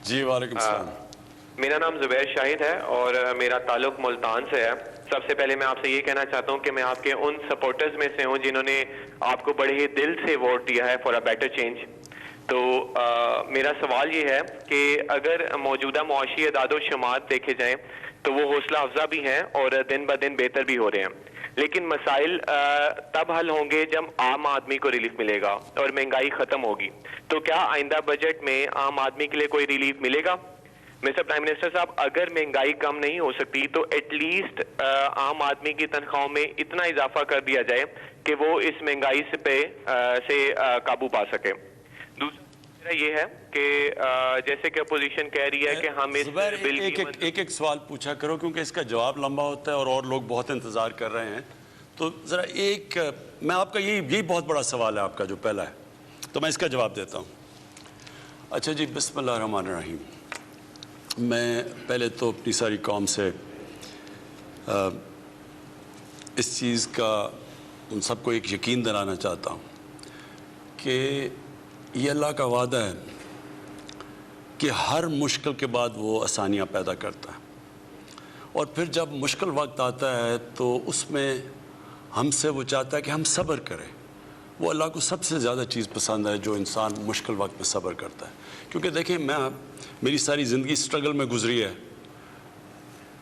جی وعلیکم السلام. میرا نام زبیر شاہد ہے اور میرا تعلق ملتان سے ہے. سب سے پہلے میں آپ سے یہ کہنا چاہتا ہوں کہ میں آپ کے ان سپورٹرز میں سے ہوں جنہوں نے آپ کو بڑے ہی دل سے ووٹ دیا ہے فار اے بیٹر چینج. تو میرا سوال یہ ہے کہ اگر موجودہ معاشی اعداد و شمار دیکھے جائیں تو وہ حوصلہ افزا بھی ہیں اور دن بہ دن بہتر بھی ہو رہے ہیں، لیکن مسائل تب حل ہوں گے جب عام آدمی کو ریلیف ملے گا اور مہنگائی ختم ہوگی. تو کیا آئندہ بجٹ میں عام آدمی کے لیے کوئی ریلیف ملے گا؟ مسٹر پرائم منسٹر صاحب، اگر مہنگائی کم نہیں ہو سکتی تو ایٹ لیسٹ عام آدمی کی تنخواہوں میں اتنا اضافہ کر دیا جائے کہ وہ اس مہنگائی سے قابو پا سکے. دوسرا یہ ہے کہ جیسے کہ اپوزیشن کہہ رہی ہے کہ ہم اس زبیر بل کی ایک سوال پوچھا کرو کیونکہ اس کا جواب لمبا ہوتا ہے اور لوگ بہت انتظار کر رہے ہیں. تو ذرا میں آپ کا یہی بہت بڑا سوال ہے آپ کا جو پہلا ہے، تو میں اس کا جواب دیتا ہوں. اچھا جی، بسم اللہ الرحمن الرحیم. میں پہلے تو اپنی ساری قوم سے اس چیز کا ان سب کو ایک یقین دلانا چاہتا ہوں کہ یہ اللہ کا وعدہ ہے کہ ہر مشکل کے بعد وہ آسانیاں پیدا کرتا ہے، اور پھر جب مشکل وقت آتا ہے تو اس میں ہم سے وہ چاہتا ہے کہ ہم صبر کریں. وہ اللہ کو سب سے زیادہ چیز پسند ہے جو انسان مشکل وقت میں صبر کرتا ہے. کیونکہ دیکھیں، میری ساری زندگی سٹرگل میں گزری ہے.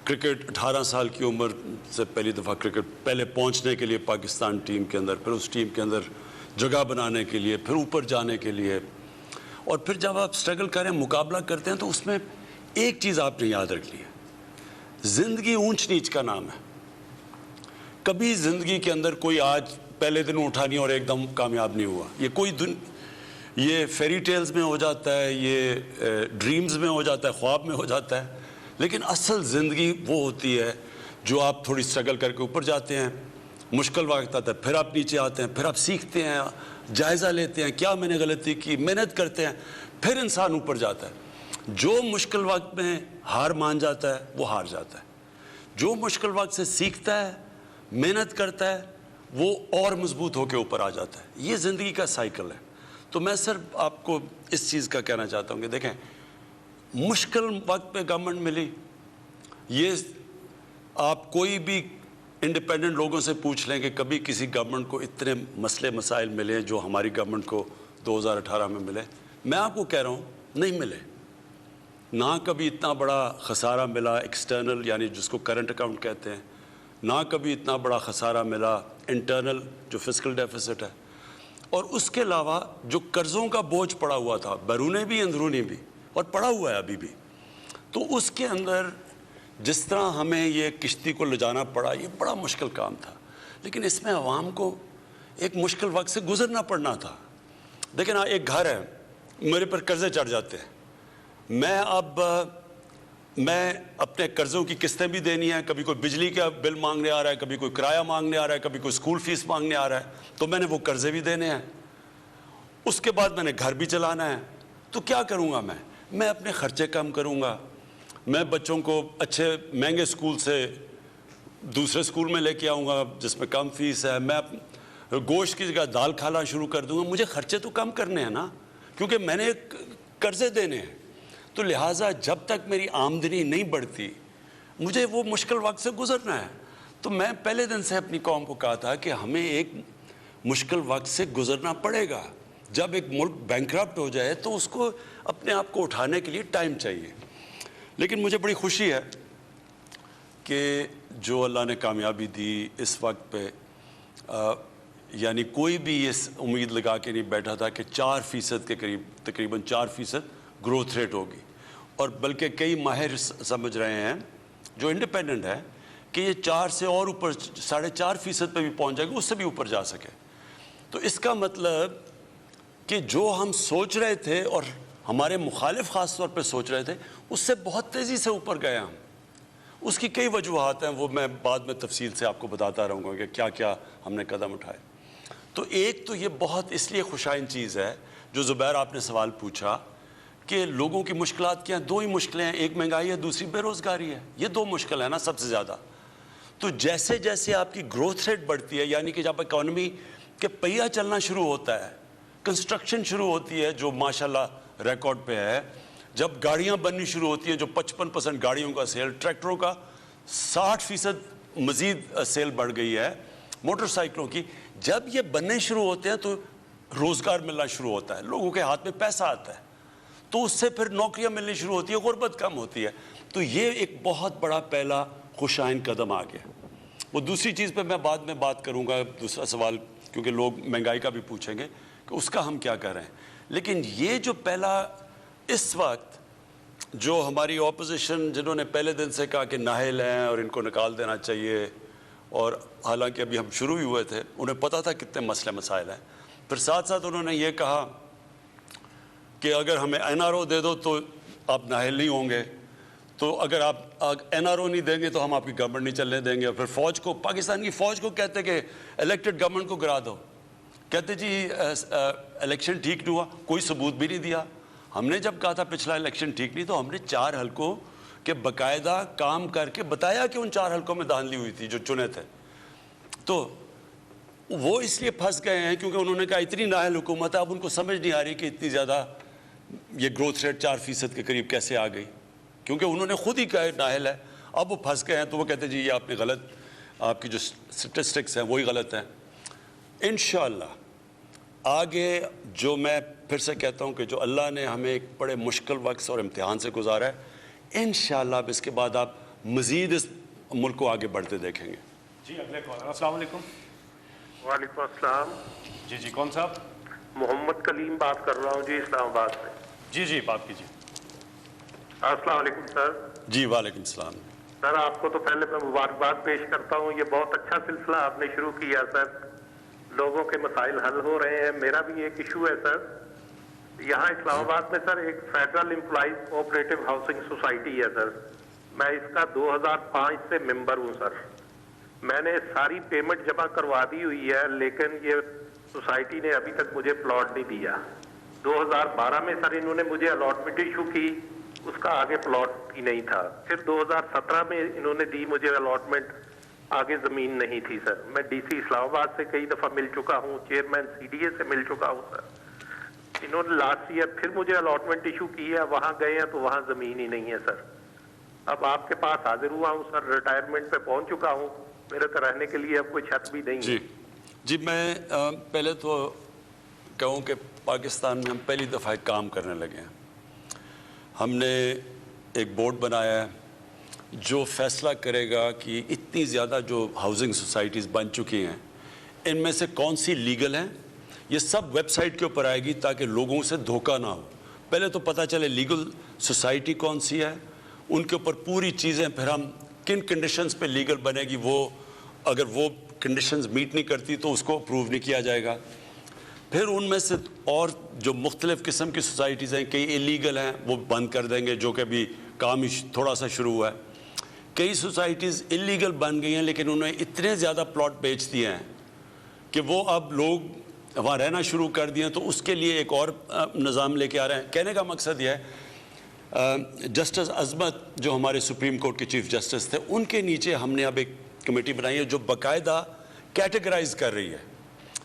کرکٹ 18 سال کی عمر سے پہلی دفعہ کرکٹ پہلے پہنچنے کے لیے پاکستان ٹیم کے اندر، پھر اس ٹیم کے اندر جگہ بنانے کے لیے، پھر اوپر جانے کے لیے. اور پھر جب آپ سٹرگل کریں، مقابلہ کرتے ہیں، تو اس میں ایک چیز آپ نے یاد رکھ لی ہے، زندگی اونچ نیچ کا نام ہے. کبھی زندگی کے اندر کوئی آج پہلے دن اٹھا نہیں اور ایک دم کامیاب نہیں ہوا. یہ فیری ٹیلز میں ہو جاتا ہے، یہ ڈریمز میں ہو جاتا ہے، خواب میں ہو جاتا ہے. لیکن اصل زندگی وہ ہوتی ہے جو آپ تھوڑی سٹرگل کر کے اوپر جاتے ہیں، مشکل وقت آتا ہے، پھر آپ نیچے آتے ہیں، پھر آپ سیکھتے ہیں، جائزہ لیتے ہیں کیا میں نے غلطی کی، محنت کرتے ہیں، پھر انسان اوپر جاتا ہے. جو مشکل وقت میں ہار مان جاتا ہے وہ ہار جاتا ہے. جو مشکل وقت سے سیکھتا ہے، محنت کرتا ہے، وہ اور مضبوط ہو کے اوپر آ جاتا ہے. یہ زندگی کا سائیکل ہے. تو میں صرف آپ کو اس چیز کا کہنا چاہتا ہوں کہ دیکھیں، مشکل وقت پہ گورنمنٹ ملی، یہ آپ کوئی بھی انڈیپینڈنٹ لوگوں سے پوچھ لیں کہ کبھی کسی گورنمنٹ کو اتنے مسئلے مسائل ملے جو ہماری گورنمنٹ کو 2018 میں ملے. میں آپ کو کہہ رہا ہوں نہیں ملے. نہ کبھی اتنا بڑا خسارہ ملا ایکسٹرنل، یعنی جس کو کرنٹ اکاؤنٹ کہتے ہیں، نہ کبھی اتنا بڑا خسارہ ملا انٹرنل جو فسکل ڈیفیسٹ ہے. اور اس کے علاوہ جو قرضوں کا بوجھ پڑا ہوا تھا، بیرونی بھی اندرونی بھی، اور پڑا ہوا ہے ابھی بھی، تو اس کے اندر جس طرح ہمیں یہ کشتی کو لے جانا پڑا، یہ بڑا مشکل کام تھا. لیکن اس میں عوام کو ایک مشکل وقت سے گزرنا پڑنا تھا. دیکھیں نا، ایک گھر ہے، میرے پر قرضے چڑھ جاتے ہیں، میں اپنے قرضوں کی قسطیں بھی دینی ہے، کبھی کوئی بجلی کا بل مانگنے آ رہا ہے، کبھی کوئی کرایہ مانگنے آ رہا ہے، کبھی کوئی اسکول فیس مانگنے آ رہا ہے، تو میں نے وہ قرضے بھی دینے ہیں. اس کے بعد میں نے گھر بھی چلانا ہے. تو کیا کروں گا؟ میں اپنے خرچے کم کروں گا. میں بچوں کو اچھے مہنگے اسکول سے دوسرے اسکول میں لے کے آؤں گا جس میں کم فیس ہے. میں گوشت کی جگہ دال کھانا شروع کر دوں گا. مجھے خرچے تو کم کرنے ہیں نا، کیونکہ میں نے قرضے دینے ہیں. تو لہٰذا جب تک میری آمدنی نہیں بڑھتی، مجھے وہ مشکل وقت سے گزرنا ہے. تو میں پہلے دن سے اپنی قوم کو کہا تھا کہ ہمیں ایک مشکل وقت سے گزرنا پڑے گا. جب ایک ملک بینکرپٹ ہو جائے تو اس کو اپنے آپ کو اٹھانے کے لیے ٹائم چاہیے. لیکن مجھے بڑی خوشی ہے کہ جو اللہ نے کامیابی دی اس وقت پہ، یعنی کوئی بھی اس امید لگا کے نہیں بیٹھا تھا کہ 4% کے قریب، تقریباً 4% گروتھ ریٹ ہوگی. اور بلکہ کئی ماہر سمجھ رہے ہیں جو انڈیپینڈنٹ ہے کہ یہ 4 سے اور اوپر 4.5% پہ بھی پہنچ جائے گا، اس سے بھی اوپر جا سکے. تو اس کا مطلب کہ جو ہم سوچ رہے تھے اور ہمارے مخالف خاص طور پہ سوچ رہے تھے، اس سے بہت تیزی سے اوپر گئے ہم. اس کی کئی وجوہات ہیں، وہ میں بعد میں تفصیل سے آپ کو بتاتا رہوں گا کہ کیا کیا ہم نے قدم اٹھائے. تو ایک تو یہ بہت اس لیے خوشائن چیز ہے جو زبیر آپ نے سوال پوچھا کہ لوگوں کی مشکلات کیا ہیں. 2 ہی مشکلیں ہیں، ایک مہنگائی ہے، دوسری بے روزگاری ہے. یہ 2 مشکل ہیں نا سب سے زیادہ. تو جیسے جیسے آپ کی گروتھ ریٹ بڑھتی ہے، یعنی کہ جب اکانومی کے پہیہ چلنا شروع ہوتا ہے، کنسٹرکشن شروع ہوتی ہے جو ماشاءاللہ ریکارڈ پہ ہے، جب گاڑیاں بننی شروع ہوتی ہیں جو 55% گاڑیوں کا سیل, ٹریکٹروں کا 60% مزید سیل بڑھ گئی ہے, موٹر سائیکلوں کی, جب یہ بننے شروع ہوتے ہیں تو روزگار ملنا شروع ہوتا ہے, لوگوں کے ہاتھ میں پیسہ آتا ہے, تو اس سے پھر نوکریاں ملنی شروع ہوتی ہے, غربت کم ہوتی ہے. تو یہ ایک بہت بڑا پہلا خوشائن قدم آ گیا. وہ دوسری چیز پہ میں بعد میں بات کروں گا, دوسرا سوال, کیونکہ لوگ مہنگائی کا بھی پوچھیں گے کہ اس کا ہم کیا کر رہے ہیں. لیکن یہ جو پہلا اس وقت جو ہماری اپوزیشن جنہوں نے پہلے دن سے کہا کہ نااہل ہیں اور ان کو نکال دینا چاہیے, اور حالانکہ ابھی ہم شروع ہی ہوئے تھے, انہیں پتہ تھا کتنے مسئلے مسائل ہیں, پھر ساتھ ساتھ انہوں نے یہ کہا کہ اگر ہمیں NRO دے دو تو آپ نااہل نہیں ہوں گے, تو اگر آپ NRO نہیں دیں گے تو ہم آپ کی گورنمنٹ نہیں چلنے دیں گے. اور پھر فوج کو, پاکستان کی فوج کو کہتے کہ الیکٹڈ گورنمنٹ کو گرا دو, کہتے جی الیکشن ٹھیک نہیں ہوا, کوئی ثبوت بھی نہیں دیا. ہم نے جب کہا تھا پچھلا الیکشن ٹھیک نہیں, تو ہم نے 4 حلقوں کے باقاعدہ کام کر کے بتایا کہ ان 4 حلقوں میں دھاندلی ہوئی تھی جو چنے تھے. تو وہ اس لیے پھنس گئے ہیں کیونکہ انہوں نے کہا اتنی نااہل حکومت ہے, اب ان کو سمجھ نہیں آ رہی کہ اتنی زیادہ یہ گروتھ ریٹ 4% کے قریب کیسے آ گئی, کیونکہ انہوں نے خود ہی کہا نااہل ہے. اب وہ پھنس گئے ہیں, تو وہ کہتے ہیں جی یہ آپ نے غلط, آپ کی جو اسٹیٹسٹکس ہیں وہی غلط ہیں. انشاءاللہ آگے جو میں پھر سے کہتا ہوں کہ جو اللہ نے ہمیں ایک بڑے مشکل وقت اور امتحان سے گزارا ہے, انشاءاللہ اب اس کے بعد آپ مزید اس ملک کو آگے بڑھتے دیکھیں گے. جی اگلے کالر. السلام علیکم. وعلیکم السلام. جی کون صاحب؟ محمد کلیم بات کر رہا ہوں جی, اسلام آباد سے. جی بات کیجیے. السلام علیکم سر. جی وعلیکم السلام. سر آپ کو تو پہلے میں مبارکباد پیش کرتا ہوں, یہ بہت اچھا سلسلہ آپ نے شروع کیا سر, لوگوں کے مسائل حل ہو رہے ہیں. میرا بھی ایک ایشو ہے سر, یہاں اسلام آباد میں سر ایک federal employees cooperative housing society ہے سر, میں اس کا 2005 سے ممبر ہوں سر. میں نے ساری پیمنٹ جمع کروا دی ہوئی ہے, لیکن یہ سوسائٹی نے ابھی تک مجھے پلاٹ نہیں دیا. 2012 میں سر انہوں نے مجھے الاٹمنٹ ایشو کی, اس کا آگے پلاٹ ہی نہیں تھا. پھر 2017 میں انہوں نے دی مجھے الاٹمنٹ, آگے زمین نہیں تھی سر. میں ڈی سی اسلام آباد سے کئی دفعہ مل چکا ہوں, چیئرمین CDA سے مل چکا ہوں سر. انہوں نے لاسٹ ایئر پھر مجھے الاٹمنٹ ایشو کی ہے, وہاں گئے ہیں تو وہاں زمین ہی نہیں ہے سر. اب آپ کے پاس حاضر ہوا ہوں سر, ریٹائرمنٹ پہ پہنچ چکا ہوں, میرے تو رہنے کے لیے اب کوئی چھت بھی نہیں ہے. جی میں پہلے تو کہوں کہ پاکستان میں ہم پہلی دفعہ ایک کام کرنے لگے ہیں. ہم نے ایک بورڈ بنایا ہے جو فیصلہ کرے گا کہ اتنی زیادہ جو ہاؤسنگ سوسائٹیز بن چکی ہیں ان میں سے کون سی لیگل ہیں. یہ سب ویب سائٹ کے اوپر آئے گی تاکہ لوگوں سے دھوکہ نہ ہو. پہلے تو پتہ چلے لیگل سوسائٹی کون سی ہے, ان کے اوپر پوری چیزیں, پھر ہم کن کنڈیشنز پہ لیگل بنے گی, وہ اگر وہ کنڈیشنز میٹ نہیں کرتی تو اس کو اپروو نہیں کیا جائے گا. پھر ان میں سے اور جو مختلف قسم کی سوسائٹیز ہیں, کئی ایلیگل ہیں وہ بند کر دیں گے, جو کہ ابھی کام ہی تھوڑا سا شروع ہوا ہے. کئی سوسائٹیز ایلیگل بن گئی ہیں لیکن انہوں نے اتنے زیادہ پلاٹ بیچ دیے ہیں کہ وہ اب لوگ وہاں رہنا شروع کر دیے ہیں, تو اس کے لیے ایک اور نظام لے کے آ رہے ہیں. کہنے کا مقصد یہ ہے, جسٹس عظمت جو ہمارے سپریم کورٹ کے چیف جسٹس تھے, ان کے نیچے ہم نے اب ایک کمیٹی بنائی ہے جو باقاعدہ کیٹیگرائز کر رہی ہے.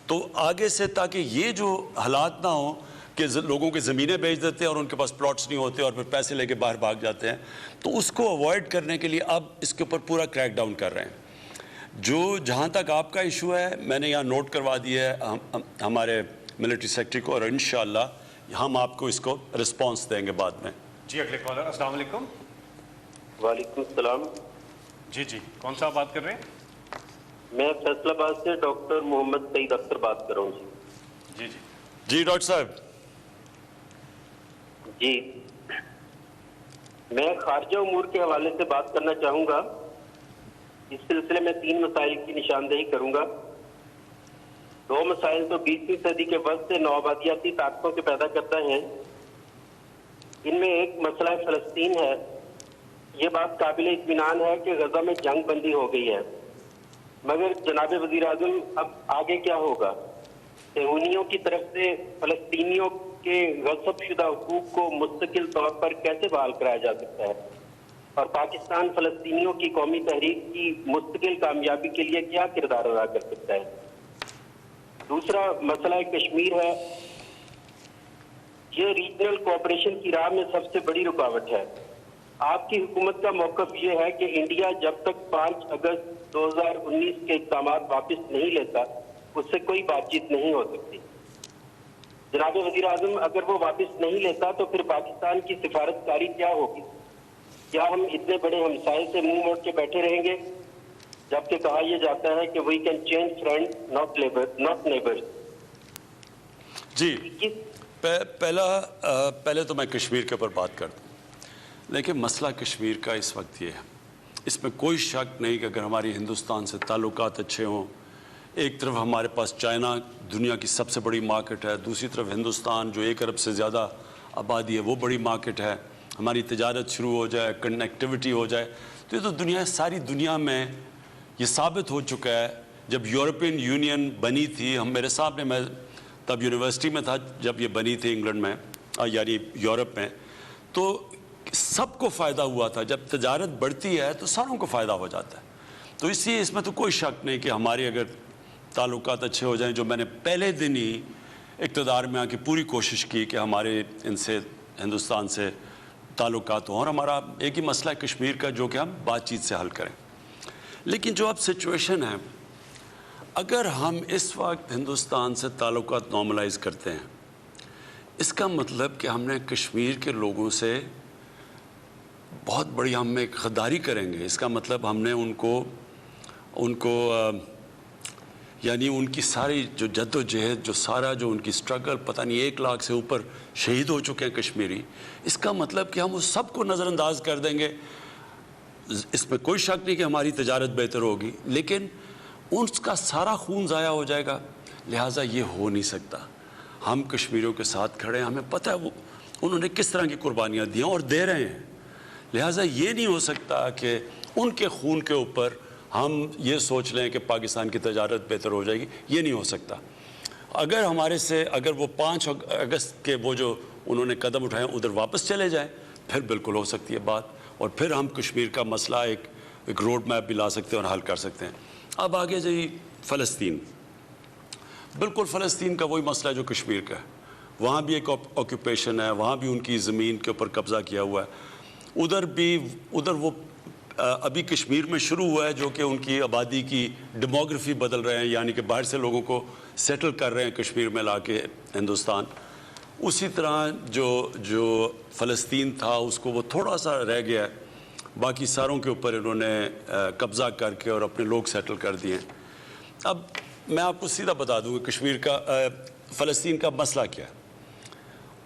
تو آگے سے تاکہ یہ جو حالات نہ ہوں کہ لوگوں کی زمینیں بیچ دیتے ہیں اور ان کے پاس پلاٹس نہیں ہوتے اور پھر پیسے لے کے باہر بھاگ جاتے ہیں, تو اس کو اوائڈ کرنے کے لیے اب اس کے اوپر پورا کریک ڈاؤن کر رہے ہیں. جو جہاں تک آپ کا ایشو ہے میں نے یہاں نوٹ کروا دیا ہے ہمارے ملٹری سیکٹری کو, اور انشاءاللہ ہم آپ کو اس کو رسپانس دیں گے بعد میں. جی اگلے کالر. السلام علیکم. وعلیکم السلام. جی کون صاحب بات کر رہے ہیں؟ میں فیصل آباد سے ڈاکٹر محمد سعید اختر بات کر رہا ہوں. جی ڈاکٹر صاحب. جی میں خارجہ امور کے حوالے سے بات کرنا چاہوں گا. اس سلسلے میں 3 مسائل کی نشاندہی کروں گا. 2 مسائل تو 20ویں صدی کے وقت سے نوآبادیاتی طاقتوں کے پیدا کرتا ہے. ان میں ایک مسئلہ فلسطین ہے. یہ بات قابل اطمینان ہے کہ غزہ میں جنگ بندی ہو گئی ہے, مگر جناب وزیر اعظم اب آگے کیا ہوگا؟ صہیونیوں کی طرف سے فلسطینیوں کے غصب شدہ حقوق کو مستقل طور پر کیسے بحال کرایا جا سکتا ہے, اور پاکستان فلسطینیوں کی قومی تحریک کی مستقل کامیابی کے لیے کیا کردار ادا کر سکتا ہے؟ دوسرا مسئلہ کشمیر ہے. یہ ریجنل کوآپریشن کی راہ میں سب سے بڑی رکاوٹ ہے۔ آپ کی حکومت کا موقف یہ ہے کہ انڈیا جب تک 5 اگست 2019 کے اقدامات واپس نہیں لیتا اس سے کوئی بات چیت نہیں ہو سکتی۔ جناب وزیر اعظم، اگر وہ واپس نہیں لیتا تو پھر پاکستان کی سفارتکاری کیا ہوگی؟ کیا ہم اتنے بڑے ہمسائے سے منہ موڑ کے بیٹھے رہیں گے جبکہ کہا یہ جاتا ہے کہ we can change friend not neighbour? جی، پہلے تو میں کشمیر کے اوپر بات کرتا ہوں، لیکن مسئلہ کشمیر کا اس وقت یہ ہے، اس میں کوئی شک نہیں کہ اگر ہماری ہندوستان سے تعلقات اچھے ہوں، ایک طرف ہمارے پاس چائنا دنیا کی سب سے بڑی مارکیٹ ہے، دوسری طرف ہندوستان جو 1 ارب سے زیادہ آبادی ہے وہ بڑی مارکیٹ ہے، ہماری تجارت شروع ہو جائے، کنیکٹیوٹی ہو جائے، تو یہ تو ساری دنیا میں یہ ثابت ہو چکا ہے۔ جب یورپین یونین بنی تھی، میرے سامنے، میں تب یونیورسٹی میں تھا جب یہ بنی تھی انگلینڈ میں، یعنی یورپ میں، تو سب کو فائدہ ہوا تھا۔ جب تجارت بڑھتی ہے تو ساروں کو فائدہ ہو جاتا ہے، تو اس لیے اس میں تو کوئی شک نہیں کہ ہمارے اگر تعلقات اچھے ہو جائیں، جو میں نے پہلے دن ہی اقتدار میں آ کے پوری کوشش کی کہ ہمارے ان سے، ہندوستان سے تعلقات ہوں، اور ہمارا ایک ہی مسئلہ ہے کشمیر کا جو کہ ہم بات چیت سے حل کریں۔ لیکن جو اب سچویشن ہے، اگر ہم اس وقت ہندوستان سے تعلقات نارملائز کرتے ہیں، اس کا مطلب کہ ہم نے کشمیر کے لوگوں سے بہت بڑی ہم ایک غداری کریں گے۔ اس کا مطلب ہم نے ان کو یعنی ان کی ساری جو جد و جہد، جو سارا جو ان کی سٹرگل، پتہ نہیں 1 لاکھ سے اوپر شہید ہو چکے ہیں کشمیری، اس کا مطلب کہ ہم اس سب کو نظر انداز کر دیں گے۔ اس میں کوئی شک نہیں کہ ہماری تجارت بہتر ہوگی، لیکن ان کا سارا خون ضائع ہو جائے گا، لہٰذا یہ ہو نہیں سکتا۔ ہم کشمیریوں کے ساتھ کھڑے ہیں، ہمیں پتہ ہے انہوں نے کس طرح کی قربانیاں دی ہیں اور دے رہے ہیں، لہٰذا یہ نہیں ہو سکتا کہ ان کے خون کے اوپر ہم یہ سوچ لیں کہ پاکستان کی تجارت بہتر ہو جائے گی، یہ نہیں ہو سکتا۔ اگر وہ 5 اگست کے وہ جو انہوں نے قدم اٹھائے ادھر واپس چلے جائیں، پھر بالکل ہو سکتی ہے بات، اور پھر ہم کشمیر کا مسئلہ ایک روڈ میپ بھی لا سکتے ہیں اور حل کر سکتے ہیں۔ اب آگے جی فلسطین، بالکل فلسطین کا وہی مسئلہ ہے جو کشمیر کا ہے، وہاں بھی ایک آکوپیشن ہے، وہاں بھی ان کی زمین کے اوپر قبضہ کیا ہوا ہے، ادھر وہ ابھی کشمیر میں شروع ہوا ہے جو کہ ان کی آبادی کی ڈیموگرافی بدل رہے ہیں، یعنی کہ باہر سے لوگوں کو سیٹل کر رہے ہیں کشمیر میں لا کے ہندوستان۔ اسی طرح جو فلسطین تھا اس کو وہ تھوڑا سا رہ گیا ہے، باقی ساروں کے اوپر انہوں نے قبضہ کر کے اور اپنے لوگ سیٹل کر دیے۔ اب میں آپ کو سیدھا بتا دوں کہ کشمیر کا فلسطین کا مسئلہ کیا ہے،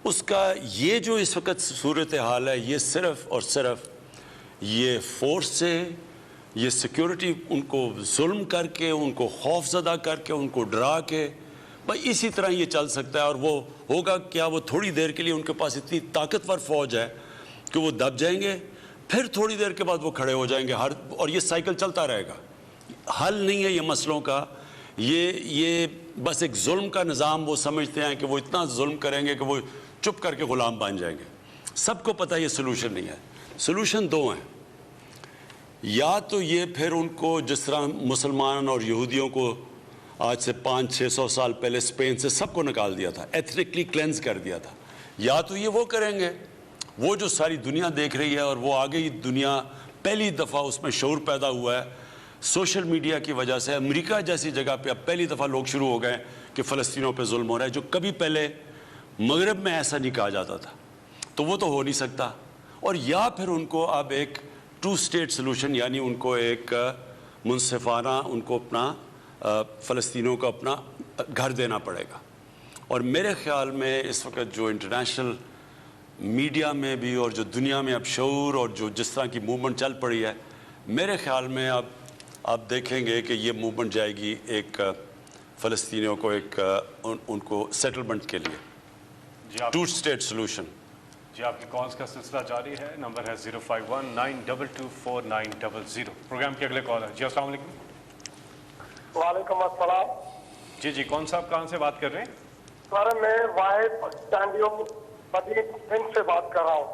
اس کا یہ جو اس وقت صورتحال ہے، یہ صرف اور صرف یہ فورس سے، یہ سیکیورٹی ان کو ظلم کر کے، ان کو خوف زدہ کر کے، ان کو ڈرا کے، بھائی اسی طرح یہ چل سکتا ہے۔ اور وہ ہوگا کیا، وہ تھوڑی دیر کے لیے ان کے پاس اتنی طاقتور فوج ہے کہ وہ دب جائیں گے، پھر تھوڑی دیر کے بعد وہ کھڑے ہو جائیں گے، اور یہ سائیکل چلتا رہے گا۔ حل نہیں ہے یہ مسئلوں کا، یہ بس ایک ظلم کا نظام وہ سمجھتے ہیں کہ وہ اتنا ظلم کریں گے کہ وہ چپ کر کے غلام بن جائیں گے۔ سب کو پتہ ہے یہ سلوشن نہیں ہے۔ سلوشن 2 ہیں، یا تو یہ پھر ان کو جس طرح مسلمان اور یہودیوں کو آج سے 500-600 سال پہلے اسپین سے سب کو نکال دیا تھا، ایتھنکلی کلینز کر دیا تھا، یا تو یہ وہ کریں گے وہ جو ساری دنیا دیکھ رہی ہے، اور وہ آگے ہی دنیا پہلی دفعہ اس میں شعور پیدا ہوا ہے سوشل میڈیا کی وجہ سے۔ امریکہ جیسی جگہ پہ اب پہلی دفعہ لوگ شروع ہو گئے کہ فلسطینیوں پہ ظلم ہو رہا ہے، جو کبھی پہلے مغرب میں ایسا نہیں کہا جاتا تھا، تو وہ تو ہو نہیں سکتا۔ اور یا پھر ان کو اب ایک 2 اسٹیٹ سلوشن، یعنی ان کو ایک منصفانہ ان کو اپنا فلسطینیوں کو اپنا گھر دینا پڑے گا۔ اور میرے خیال میں اس وقت جو انٹرنیشنل میڈیا میں بھی اور جو دنیا میں اب شعور اور جو جس طرح کی موومنٹ چل پڑی ہے، میرے خیال میں اب آپ دیکھیں گے کہ یہ موومنٹ جائے گی ایک فلسطینیوں کو ایک ان کو سیٹلمنٹ کے لیے، 2 اسٹیٹ سلوشن۔ جی آپ کی کالز کا سلسلہ جاری ہے، نمبر ہے 05192249000۔ پروگرام کے اگلے کال ہے۔ جی السلام علیکم۔ وعلیکم السلام۔ جی کون صاحب کہاں سے بات کر رہے ہیں؟ سر میں واحد پاکستانیوں مدین سنگھ سے بات کر رہا ہوں۔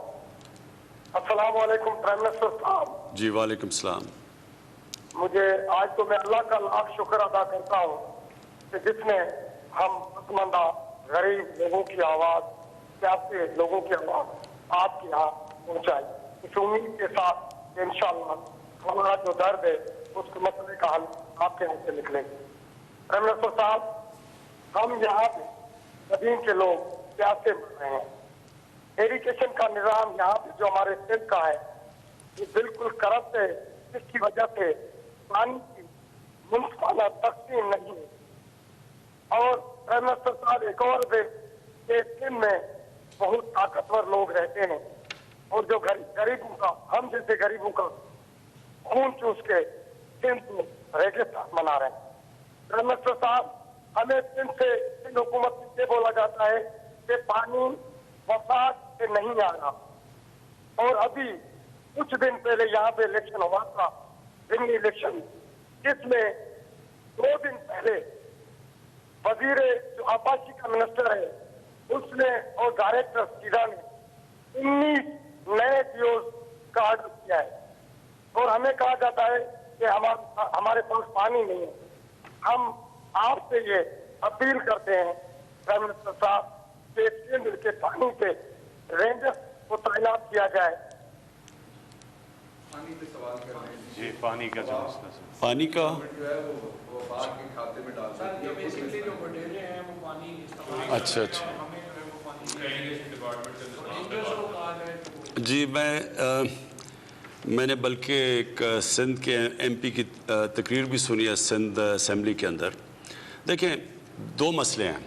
السلام علیکم پرائم منسٹر صاحب۔ جی وعلیکم السلام۔ مجھے آج تو میں اللہ کا لاکھ شکر ادا کرتا ہوں کہ جس نے ہم پسماندہ غریب لوگوں کی آواز پیاسے لوگوں کی آواز آپ کے یہاں پہنچائی. اس امید کے ساتھ کہ انشاءاللہ ہمارا جو درد ہے اس کے مسئلے کا حل آپ کے یہاں سے نکلے گا. پرائم منسٹر صاحب، ہم یہاں پہ قدیم کے لوگ پیاسے مر رہے ہیں. ایریگیشن کا نظام یہاں پہ جو ہمارے سندھ کا ہے یہ بالکل کرپٹ ہے، جس کی وجہ سے پانی کی منصفانہ تقسیم نہیں ہے. اور پرائم منسٹر صاحب ایک اور بات کہ سندھ میں بہت طاقتور لوگ رہتے ہیں اور جو غریبوں کا، ہم جیسے غریبوں کا خون چوس کے سندھ میں ریگستان بنا رہے ہیں. پرائم منسٹر صاحب، ہمیں سندھ حکومت سے یہ بولا جاتا ہے کہ پانی وفاق سے نہیں آ رہا، اور ابھی کچھ دن پہلے یہاں پہ الیکشن ہوا تھا، ضمنی الیکشن، جس میں 2 دن پہلے وزیر جو آبادی کا منسٹر ہے اس نے اور ڈائریکٹر سیدھا نے 19 نئے پیوز کا آرڈر کیا ہے، اور ہمیں کہا جاتا ہے کہ ہمارے پاس پانی نہیں ہے. ہم آپ سے یہ اپیل کرتے ہیں پرائم منسٹر صاحب کہ سندھ کے پانی پہ رینجرز کو تعینات کیا جائے. جی پانی کا جو مسئلہ ہے، پانی کا اچھا جی، میں نے بلکہ ایک سندھ کے ایم پی کی تقریر بھی سنی ہے سندھ اسمبلی کے اندر. دیکھیں 2 مسئلے ہیں.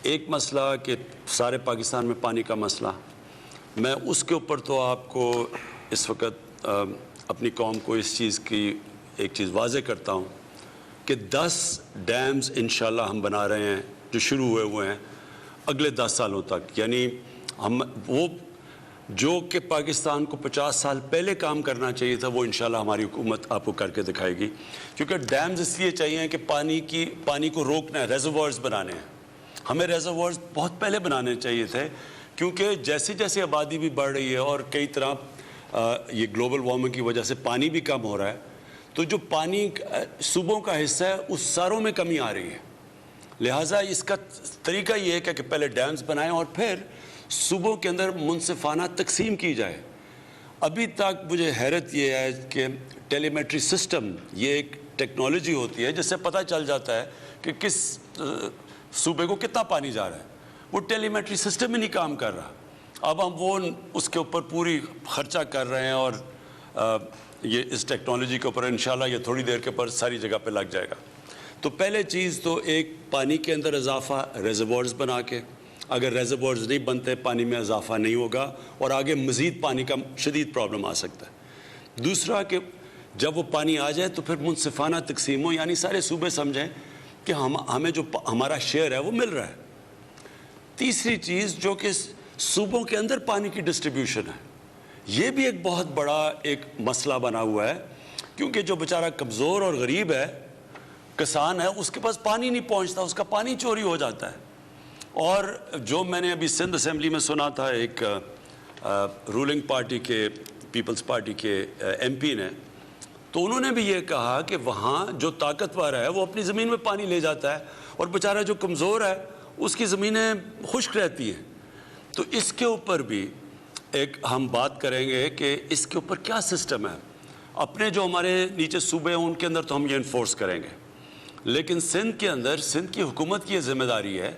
ایک مسئلہ کہ سارے پاکستان میں پانی کا مسئلہ، میں اس کے اوپر تو آپ کو اس وقت اپنی قوم کو اس چیز کی ایک چیز واضح کرتا ہوں کہ 10 ڈیمز انشاءاللہ ہم بنا رہے ہیں جو شروع ہوئے ہیں اگلے 10 سالوں تک. یعنی ہم وہ جو کہ پاکستان کو 50 سال پہلے کام کرنا چاہیے تھا وہ انشاءاللہ ہماری حکومت آپ کو کر کے دکھائے گی. کیونکہ ڈیمز اس لیے چاہیے کہ پانی کو روکنا ہے، ریزروائرز بنانے ہیں. ہمیں ریزروائرز بہت پہلے بنانے چاہیے تھے، کیونکہ جیسے جیسے آبادی بھی بڑھ رہی ہے اور کئی طرح یہ گلوبل وارمنگ کی وجہ سے پانی بھی کم ہو رہا ہے، تو جو پانی صوبوں کا حصہ ہے اس ساروں میں کمی آ رہی ہے. لہٰذا اس کا طریقہ یہ ہے کہ پہلے ڈیمز بنائیں اور پھر صوبوں کے اندر منصفانہ تقسیم کی جائے. ابھی تک مجھے حیرت یہ ہے کہ ٹیلی میٹری سسٹم یہ ایک ٹیکنالوجی ہوتی ہے جس سے پتہ چل جاتا ہے کہ کس صوبے کو کتنا پانی جا رہا ہے. وہ ٹیلی میٹری سسٹم ہی نہیں کام کر رہا. اب ہم وہ اس کے اوپر پوری خرچہ کر رہے ہیں اور یہ اس ٹیکنالوجی کے اوپر انشاءاللہ یہ تھوڑی دیر کے اوپر ساری جگہ پہ لگ جائے گا. تو پہلے چیز تو ایک پانی کے اندر اضافہ، ریزروائرز بنا کے. اگر ریزروائرز نہیں بنتے پانی میں اضافہ نہیں ہوگا اور آگے مزید پانی کا شدید پرابلم آ سکتا ہے. دوسرا کہ جب وہ پانی آ جائے تو پھر منصفانہ تقسیم ہو، یعنی سارے صوبے سمجھیں کہ ہمیں جو ہمارا شیئر ہے وہ مل رہا ہے. تیسری چیز جو کہ صوبوں کے اندر پانی کی ڈسٹریبیوشن ہے، یہ بھی ایک بہت بڑا ایک مسئلہ بنا ہوا ہے، کیونکہ جو بیچارہ کمزور اور غریب ہے، کسان ہے، اس کے پاس پانی نہیں پہنچتا، اس کا پانی چوری ہو جاتا ہے. اور جو میں نے ابھی سندھ اسمبلی میں سنا تھا ایک رولنگ پارٹی کے، پیپلز پارٹی کے ایم پی نے، تو انہوں نے بھی یہ کہا کہ وہاں جو طاقتور ہے وہ اپنی زمین میں پانی لے جاتا ہے اور بیچارہ جو کمزور ہے اس کی زمینیں خشک رہتی ہیں. تو اس کے اوپر بھی ایک ہم بات کریں گے کہ اس کے اوپر کیا سسٹم ہے. اپنے جو ہمارے نیچے صوبے ہیں ان کے اندر تو ہم یہ انفورس کریں گے، لیکن سندھ کے اندر سندھ کی حکومت کی یہ ذمہ داری ہے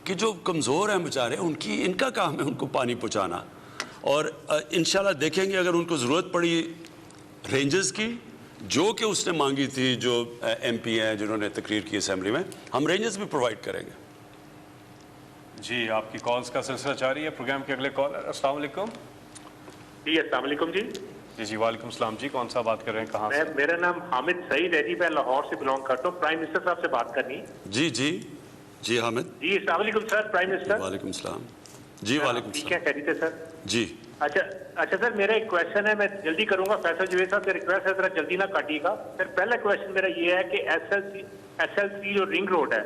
کہ جو کمزور ہیں بیچارے ان کا کام ہے ان کو پانی پہنچانا. اور انشاءاللہ دیکھیں گے اگر ان کو ضرورت پڑی رینجز کی جو کہ اس نے مانگی تھی، جو ایم پی ہیں جنہوں نے تقریر کی اسمبلی میں، ہم رینجز بھی پرووائڈ کریں گے. جی آپ کی کالز کا سلسلہ جاری ہے. پروگرام کے اگلے کالر. السلام علیکم. جی السلام علیکم. جی وعلیکم السلام. جی کون سا بات کر رہے ہیں، کہاں سے؟ میرا نام حامد سعید ہے جی، میں لاہور سے بلانگ کرتا ہوں. پرائم منسٹر صاحب سے بات کرنی ہے. جی حامد. جی السلام علیکم سر. Prime minister. وعلیکم السلام. جی وعلیکم السلام. ٹھیک ہے، خیریت ہے سر؟ جی. اچھا سر، میرا ایک کویشچن ہے، میں جلدی کروں گا. فیصل جوید صاحب سے ریکویسٹ ہے ذرا جلدی نہ کاٹیے گا. سر پہلا کویشچن میرا یہ ہے کہ ایس ایل سی جو رنگ روڈ ہے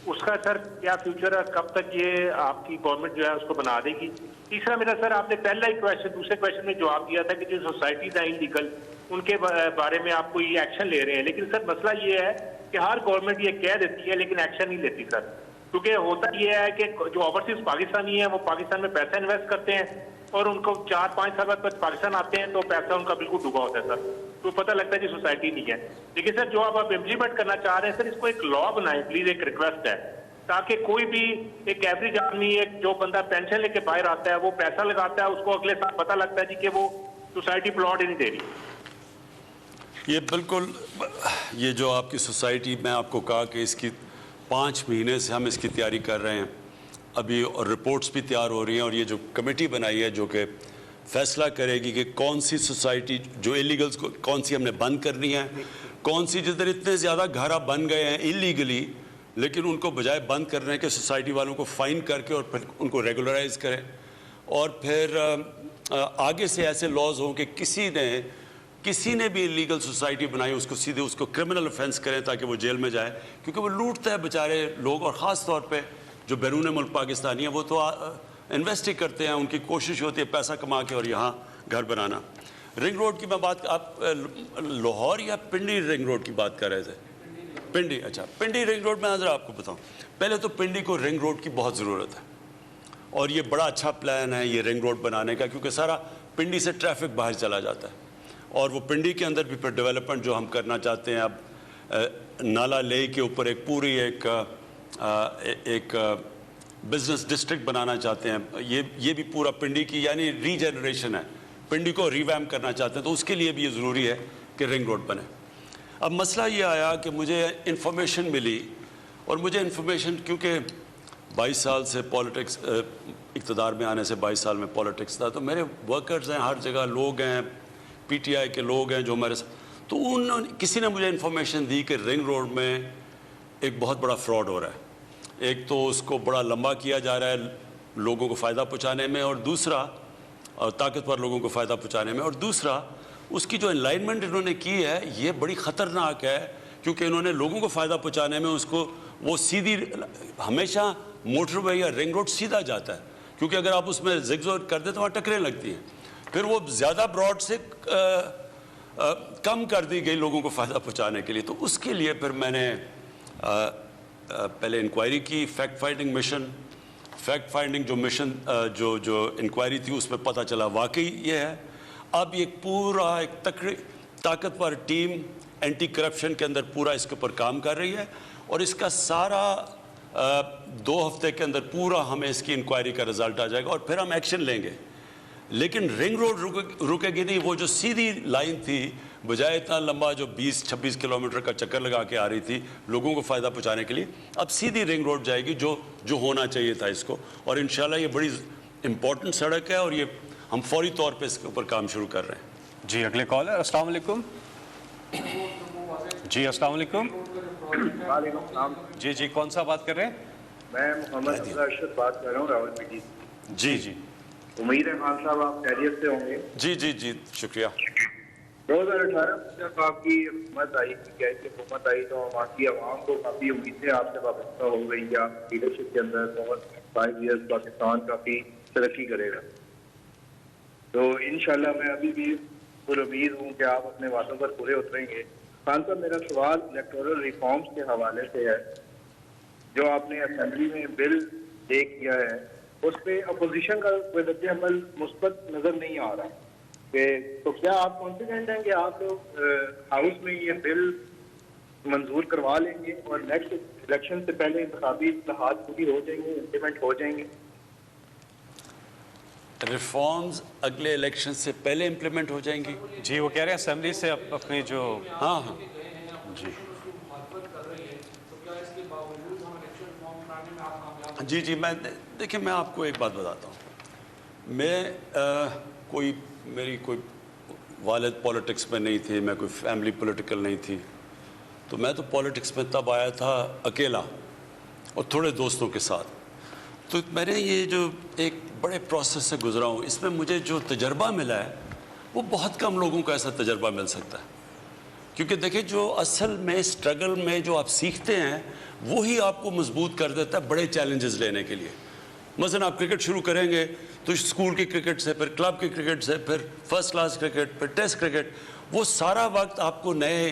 اس کا سر کیا فیوچر ہے، کب تک یہ آپ کی گورنمنٹ جو ہے اس کو بنا دے گی؟ تیسرا میرا سر، آپ نے پہلا ہی کویشچن دوسرے کویشچن میں جواب دیا تھا کہ جو سوسائٹیز ہیں انلیگل ان کے بارے میں آپ کو یہ ایکشن لے رہے ہیں، لیکن سر مسئلہ یہ ہے کہ ہر گورنمنٹ یہ کہہ دیتی ہے لیکن ایکشن نہیں لیتی سر. کیونکہ ہوتا یہ ہے کہ جو اوورسیز پاکستانی ہیں وہ پاکستان میں پیسہ انویسٹ کرتے ہیں اور ان کو 4-5 سال بعد پاکستان آتے ہیں تو پیسہ ان کا بالکل ڈوبا ہوتا ہے سر. تو پتہ لگتا ہے کہ سوسائٹی نہیں ہے. لیکن سر جو آپ امپلیمنٹ کرنا چاہ رہے ہیں سر اس کو ایک لا بنائیں پلیز, ایک ریکویسٹ ہے, تاکہ کوئی بھی ایک ایوریج آدمی, ایک جو بندہ پینشن لے کے باہر آتا ہے وہ پیسہ لگاتا ہے, اس کو اگلے سال پتہ لگتا ہے جی کہ وہ سوسائٹی پلاٹ ہی نہیں دے رہی. یہ بالکل, یہ جو آپ کی سوسائٹی, میں آپ کو کہا کہ اس کی 5 مہینے سے ہم اس کی تیاری کر رہے ہیں ابھی, اور رپورٹس بھی تیار ہو رہی ہیں, اور یہ جو کمیٹی بنائی ہے جو کہ فیصلہ کرے گی کہ کون سی سوسائٹی جو ایلیگلز کو کون سی ہم نے بند کرنی ہے, کون سی جدھر اتنے زیادہ گھر بن گئے ہیں ایلیگلی, لیکن ان کو بجائے بند کرنے کے سوسائٹی والوں کو فائن کر کے اور پھر ان کو ریگولرائز کریں, اور پھر آگے سے ایسے لاز ہوں کہ کسی نے بھی ایلیگل سوسائٹی بنائی اس کو سیدھے اس کو کرمنل افینس کریں تاکہ وہ جیل میں جائے, کیونکہ وہ لوٹتا ہے بیچارے لوگ, اور خاص طور پہ جو بیرون ملک پاکستانی ہیں وہ تو انویسٹ ہی کرتے ہیں, ان کی کوشش ہوتی ہے پیسہ کما کے اور یہاں گھر بنانا. رنگ روڈ کی میں بات, آپ لاہور یا پنڈی رنگ روڈ کی بات کر رہے تھے؟ پنڈی. اچھا, پنڈی رنگ روڈ میں ذرا آپ کو بتاؤں, پہلے تو پنڈی کو رنگ روڈ کی بہت ضرورت ہے, اور یہ بڑا اچھا پلان ہے یہ رنگ روڈ بنانے کا, کیونکہ سارا پنڈی سے ٹریفک باہر چلا جاتا ہے, اور وہ پنڈی کے اندر بھی پھر ڈیولپمنٹ جو ہم کرنا چاہتے ہیں, اب نالا لے کے اوپر ایک پوری ایک بزنس ڈسٹرکٹ بنانا چاہتے ہیں, یہ بھی پورا پنڈی کی یعنی ری جنریشن ہے, پنڈی کو ریویم کرنا چاہتے ہیں, تو اس کے لیے بھی یہ ضروری ہے کہ رنگ روڈ بنے. اب مسئلہ یہ آیا کہ مجھے انفارمیشن ملی, اور مجھے انفارمیشن کیونکہ 22 سال سے پالیٹکس, اقتدار میں آنے سے 22 سال میں پالیٹکس تھا, تو میرے ورکرز ہیں ہر جگہ, لوگ ہیں پی ٹی آئی کے لوگ ہیں جو ہمارے ساتھ, تو کسی نے مجھے انفارمیشن دی کہ رنگ روڈ میں ایک بہت بڑا فراڈ ہو رہا ہے. ایک تو اس کو بڑا لمبا کیا جا رہا ہے لوگوں کو فائدہ پہنچانے میں, اور دوسرا طاقتور لوگوں کو فائدہ پہنچانے میں, اور دوسرا اس کی جو الائنمنٹ انہوں نے کی ہے یہ بڑی خطرناک ہے, کیونکہ انہوں نے لوگوں کو فائدہ پہنچانے میں اس کو وہ سیدھی, ہمیشہ موٹر وے یا رنگ روڈ سیدھا جاتا ہے, کیونکہ اگر آپ اس میں زگ زور کر دیں تو وہاں ٹکریں لگتی ہیں, پھر وہ زیادہ براڈ سے کم کر دی گئی لوگوں کو فائدہ پہنچانے کے لیے. تو اس کے لیے پھر میں نے پہلے انکوائری کی, فیکٹ فائنڈنگ جو مشن جو انکوائری تھی اس میں پتہ چلا واقعی یہ ہے. اب یہ پورا ایک طاقتور ٹیم اینٹی کرپشن کے اندر پورا اس کے اوپر کام کر رہی ہے, اور اس کا سارا 2 ہفتے کے اندر پورا ہمیں اس کی انکوائری کا رزلٹ آ جائے گا, اور پھر ہم ایکشن لیں گے. لیکن رنگ روڈ رکے گی نہیں, وہ جو سیدھی لائن تھی بجائے اتنا لمبا جو 20-26 کلومیٹر کا چکر لگا کے آ رہی تھی لوگوں کو فائدہ پہنچانے کے لیے, اب سیدھی رنگ روڈ جائے گی جو ہونا چاہیے تھا اس کو, اور انشاءاللہ یہ بڑی امپورٹنٹ سڑک ہے, اور یہ ہم فوری طور پہ اس کے اوپر کام شروع کر رہے ہیں. جی اگلے کال ہے. السلام علیکم. جی السلام علیکم. وعلیکم السلام. جی کون سا بات کر رہے ہیں؟ میں محمد ارشد بات کر رہا ہوں راول پنڈی. جی امید ہے خان صاحب آپ خیریت سے ہوں گے. جی شکریہ. 2018 میں جب آپ کی حکومت آئی, حکومت آئی تو وہاں کی عوام کو کافی امیدیں آپ سے وابستہ ہو گئی, یا لیڈرشپ کے اندر 5 ایئرس پاکستان کافی ترقی کرے گا. تو انشاءاللہ میں ابھی بھی پر امید ہوں کہ آپ اپنے وعدوں پر پورے اتریں گے. خان صاحب میرا سوال الیکٹورل ریفارمز کے حوالے سے ہے. جو آپ نے اسمبلی میں بل لے کیا ہے اس پہ اپوزیشن کا کوئی رد عمل مثبت نظر نہیں آ رہا, تو کیا آپ کانفیڈنٹ ہیں کہ آپ لوگ ہاؤس میں یہ بل منظور کروا لیں گے اور نیکسٹ الیکشن سے پہلے انتخابی اصلاحات پوری ہو جائیں گے, امپلیمنٹ ہو جائیں گے؟ ریفارمز اگلے الیکشن سے پہلے امپلیمنٹ ہو جائیں گی؟ جی وہ کہہ رہے ہیں اسمبلی سے اپنی جو ہاں جی میں دیکھیں, میں آپ کو ایک بات بتاتا ہوں. میری کوئی والد پولیٹکس میں نہیں تھے, میں کوئی فیملی پولیٹیکل نہیں تھی, تو میں تو پولیٹکس میں تب آیا تھا اکیلا اور تھوڑے دوستوں کے ساتھ. تو میں نے یہ جو ایک بڑے پروسیس سے گزرا ہوں, اس میں مجھے جو تجربہ ملا ہے وہ بہت کم لوگوں کو ایسا تجربہ مل سکتا ہے. کیونکہ دیکھیں جو اصل میں اسٹرگل میں جو آپ سیکھتے ہیں وہی آپ کو مضبوط کر دیتا ہے بڑے چیلنجز لینے کے لیے. مثلا آپ کرکٹ شروع کریں گے تو اسکول کی کرکٹ سے, پھر کلب کی کرکٹ سے, پھر فرسٹ کلاس کرکٹ, پھر ٹیسٹ کرکٹ, وہ سارا وقت آپ کو نئے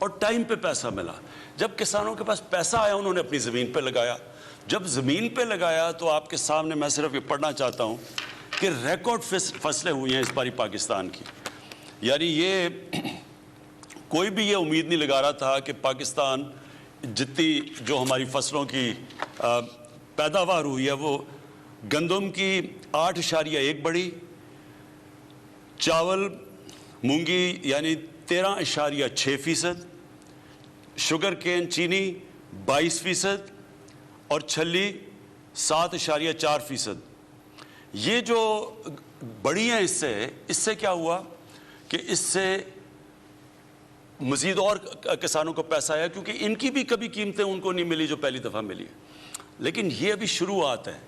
اور ٹائم پہ پیسہ ملا. جب کسانوں کے پاس پیسہ آیا انہوں نے اپنی زمین پہ لگایا. جب زمین پہ لگایا تو آپ کے سامنے میں صرف یہ پڑھنا چاہتا ہوں کہ ریکارڈ فصلیں ہوئی ہیں اس باری پاکستان کی. یعنی یہ کوئی بھی یہ امید نہیں لگا رہا تھا کہ پاکستان جتنی جو ہماری فصلوں کی پیداوار ہوئی ہے وہ گندم کی 8.1 بڑھی, چاول مونگی یعنی 13.6%, شوگر کین چینی 22% اور چھلی 7.4%. یہ جو بڑھی ہیں اس سے کیا ہوا کہ اس سے مزید اور کسانوں کو پیسہ آیا, کیونکہ ان کی بھی کبھی قیمتیں ان کو نہیں ملی جو پہلی دفعہ ملی. لیکن یہ ابھی شروعات ہے.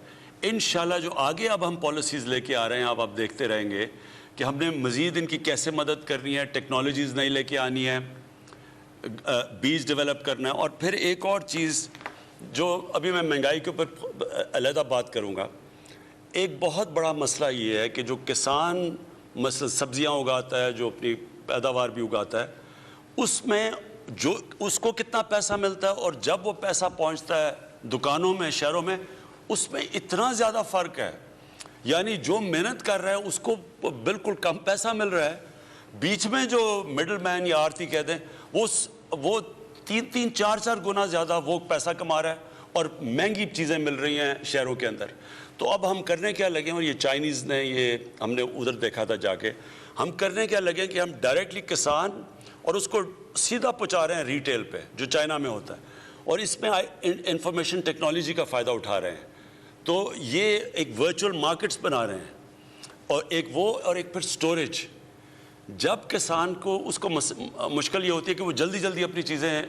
انشاءاللہ جو آگے اب ہم پالیسیز لے کے آ رہے ہیں, اب آپ دیکھتے رہیں گے کہ ہم نے مزید ان کی کیسے مدد کرنی ہے, ٹیکنالوجیز نئی لے کے آنی ہے, بیج ڈیولپ کرنا ہے. اور پھر ایک اور چیز جو ابھی میں مہنگائی کے اوپر علیحدہ بات کروں گا, ایک بہت بڑا مسئلہ یہ ہے کہ جو کسان مثلا سبزیاں اگاتا ہے, جو اپنی پیداوار بھی اگاتا ہے, اس میں جو اس کو کتنا پیسہ ملتا ہے اور جب وہ پیسہ پہنچتا ہے دکانوں میں, شہروں میں, اس میں اتنا زیادہ فرق ہے. یعنی جو محنت کر رہا ہے اس کو بالکل کم پیسہ مل رہا ہے, بیچ میں جو مڈل مین یا آرتی کہتے ہیں وہ 3-4 گنا زیادہ وہ پیسہ کما رہا ہے اور مہنگی چیزیں مل رہی ہیں شہروں کے اندر. تو اب ہم کرنے کیا لگے, اور یہ چائنیز نے یہ ہم نے ادھر دیکھا تھا جا کے, ہم کرنے کیا لگے کہ ہم ڈائریکٹلی کسان اور اس کو سیدھا پہنچا رہے ہیں ریٹیل پہ جو چائنا میں ہوتا ہے, اور اس میں انفارمیشن ٹیکنالوجی کا فائدہ اٹھا رہے ہیں. تو یہ ایک ورچوئل مارکیٹس بنا رہے ہیں, اور ایک وہ اور ایک پھر سٹوریج. جب کسان کو اس کو مشکل یہ ہوتی ہے کہ وہ جلدی جلدی اپنی چیزیں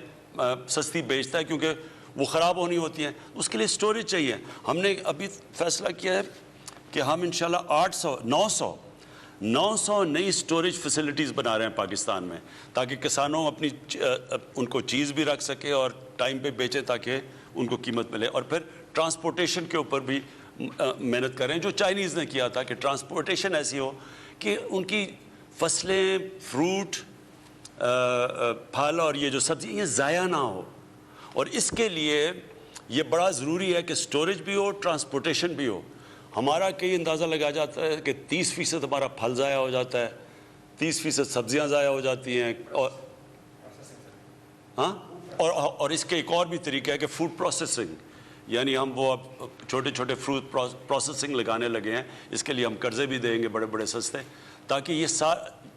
سستی بیچتا ہے کیونکہ وہ خراب ہونی ہوتی ہیں, اس کے لیے سٹوریج چاہیے. ہم نے ابھی فیصلہ کیا ہے کہ ہم انشاءاللہ 900 نئی سٹوریج فیسلٹیز بنا رہے ہیں پاکستان میں, تاکہ کسانوں اپنی ان کو چیز بھی رکھ سکے اور ٹائم پہ بیچے تاکہ ان کو قیمت ملے. اور پھر ٹرانسپورٹیشن کے اوپر بھی محنت کریں, جو چائنیز نے کیا تھا کہ ٹرانسپورٹیشن ایسی ہو کہ ان کی فصلیں, فروٹ, پھل اور یہ جو سبزی یہ ضائع نہ ہو. اور اس کے لیے یہ بڑا ضروری ہے کہ سٹوریج بھی ہو, ٹرانسپورٹیشن بھی ہو. ہمارا کئی اندازہ لگا جاتا ہے کہ 30% ہمارا پھل ضائع ہو جاتا ہے, 30% سبزیاں ضائع ہو جاتی ہیں. اور اس کے ایک اور بھی طریقہ ہے کہ فوڈ پروسیسنگ, یعنی ہم وہ اب چھوٹے چھوٹے فوڈ پروسیسنگ لگانے لگے ہیں. اس کے لیے ہم قرضے بھی دیں گے بڑے بڑے سستے, تاکہ یہ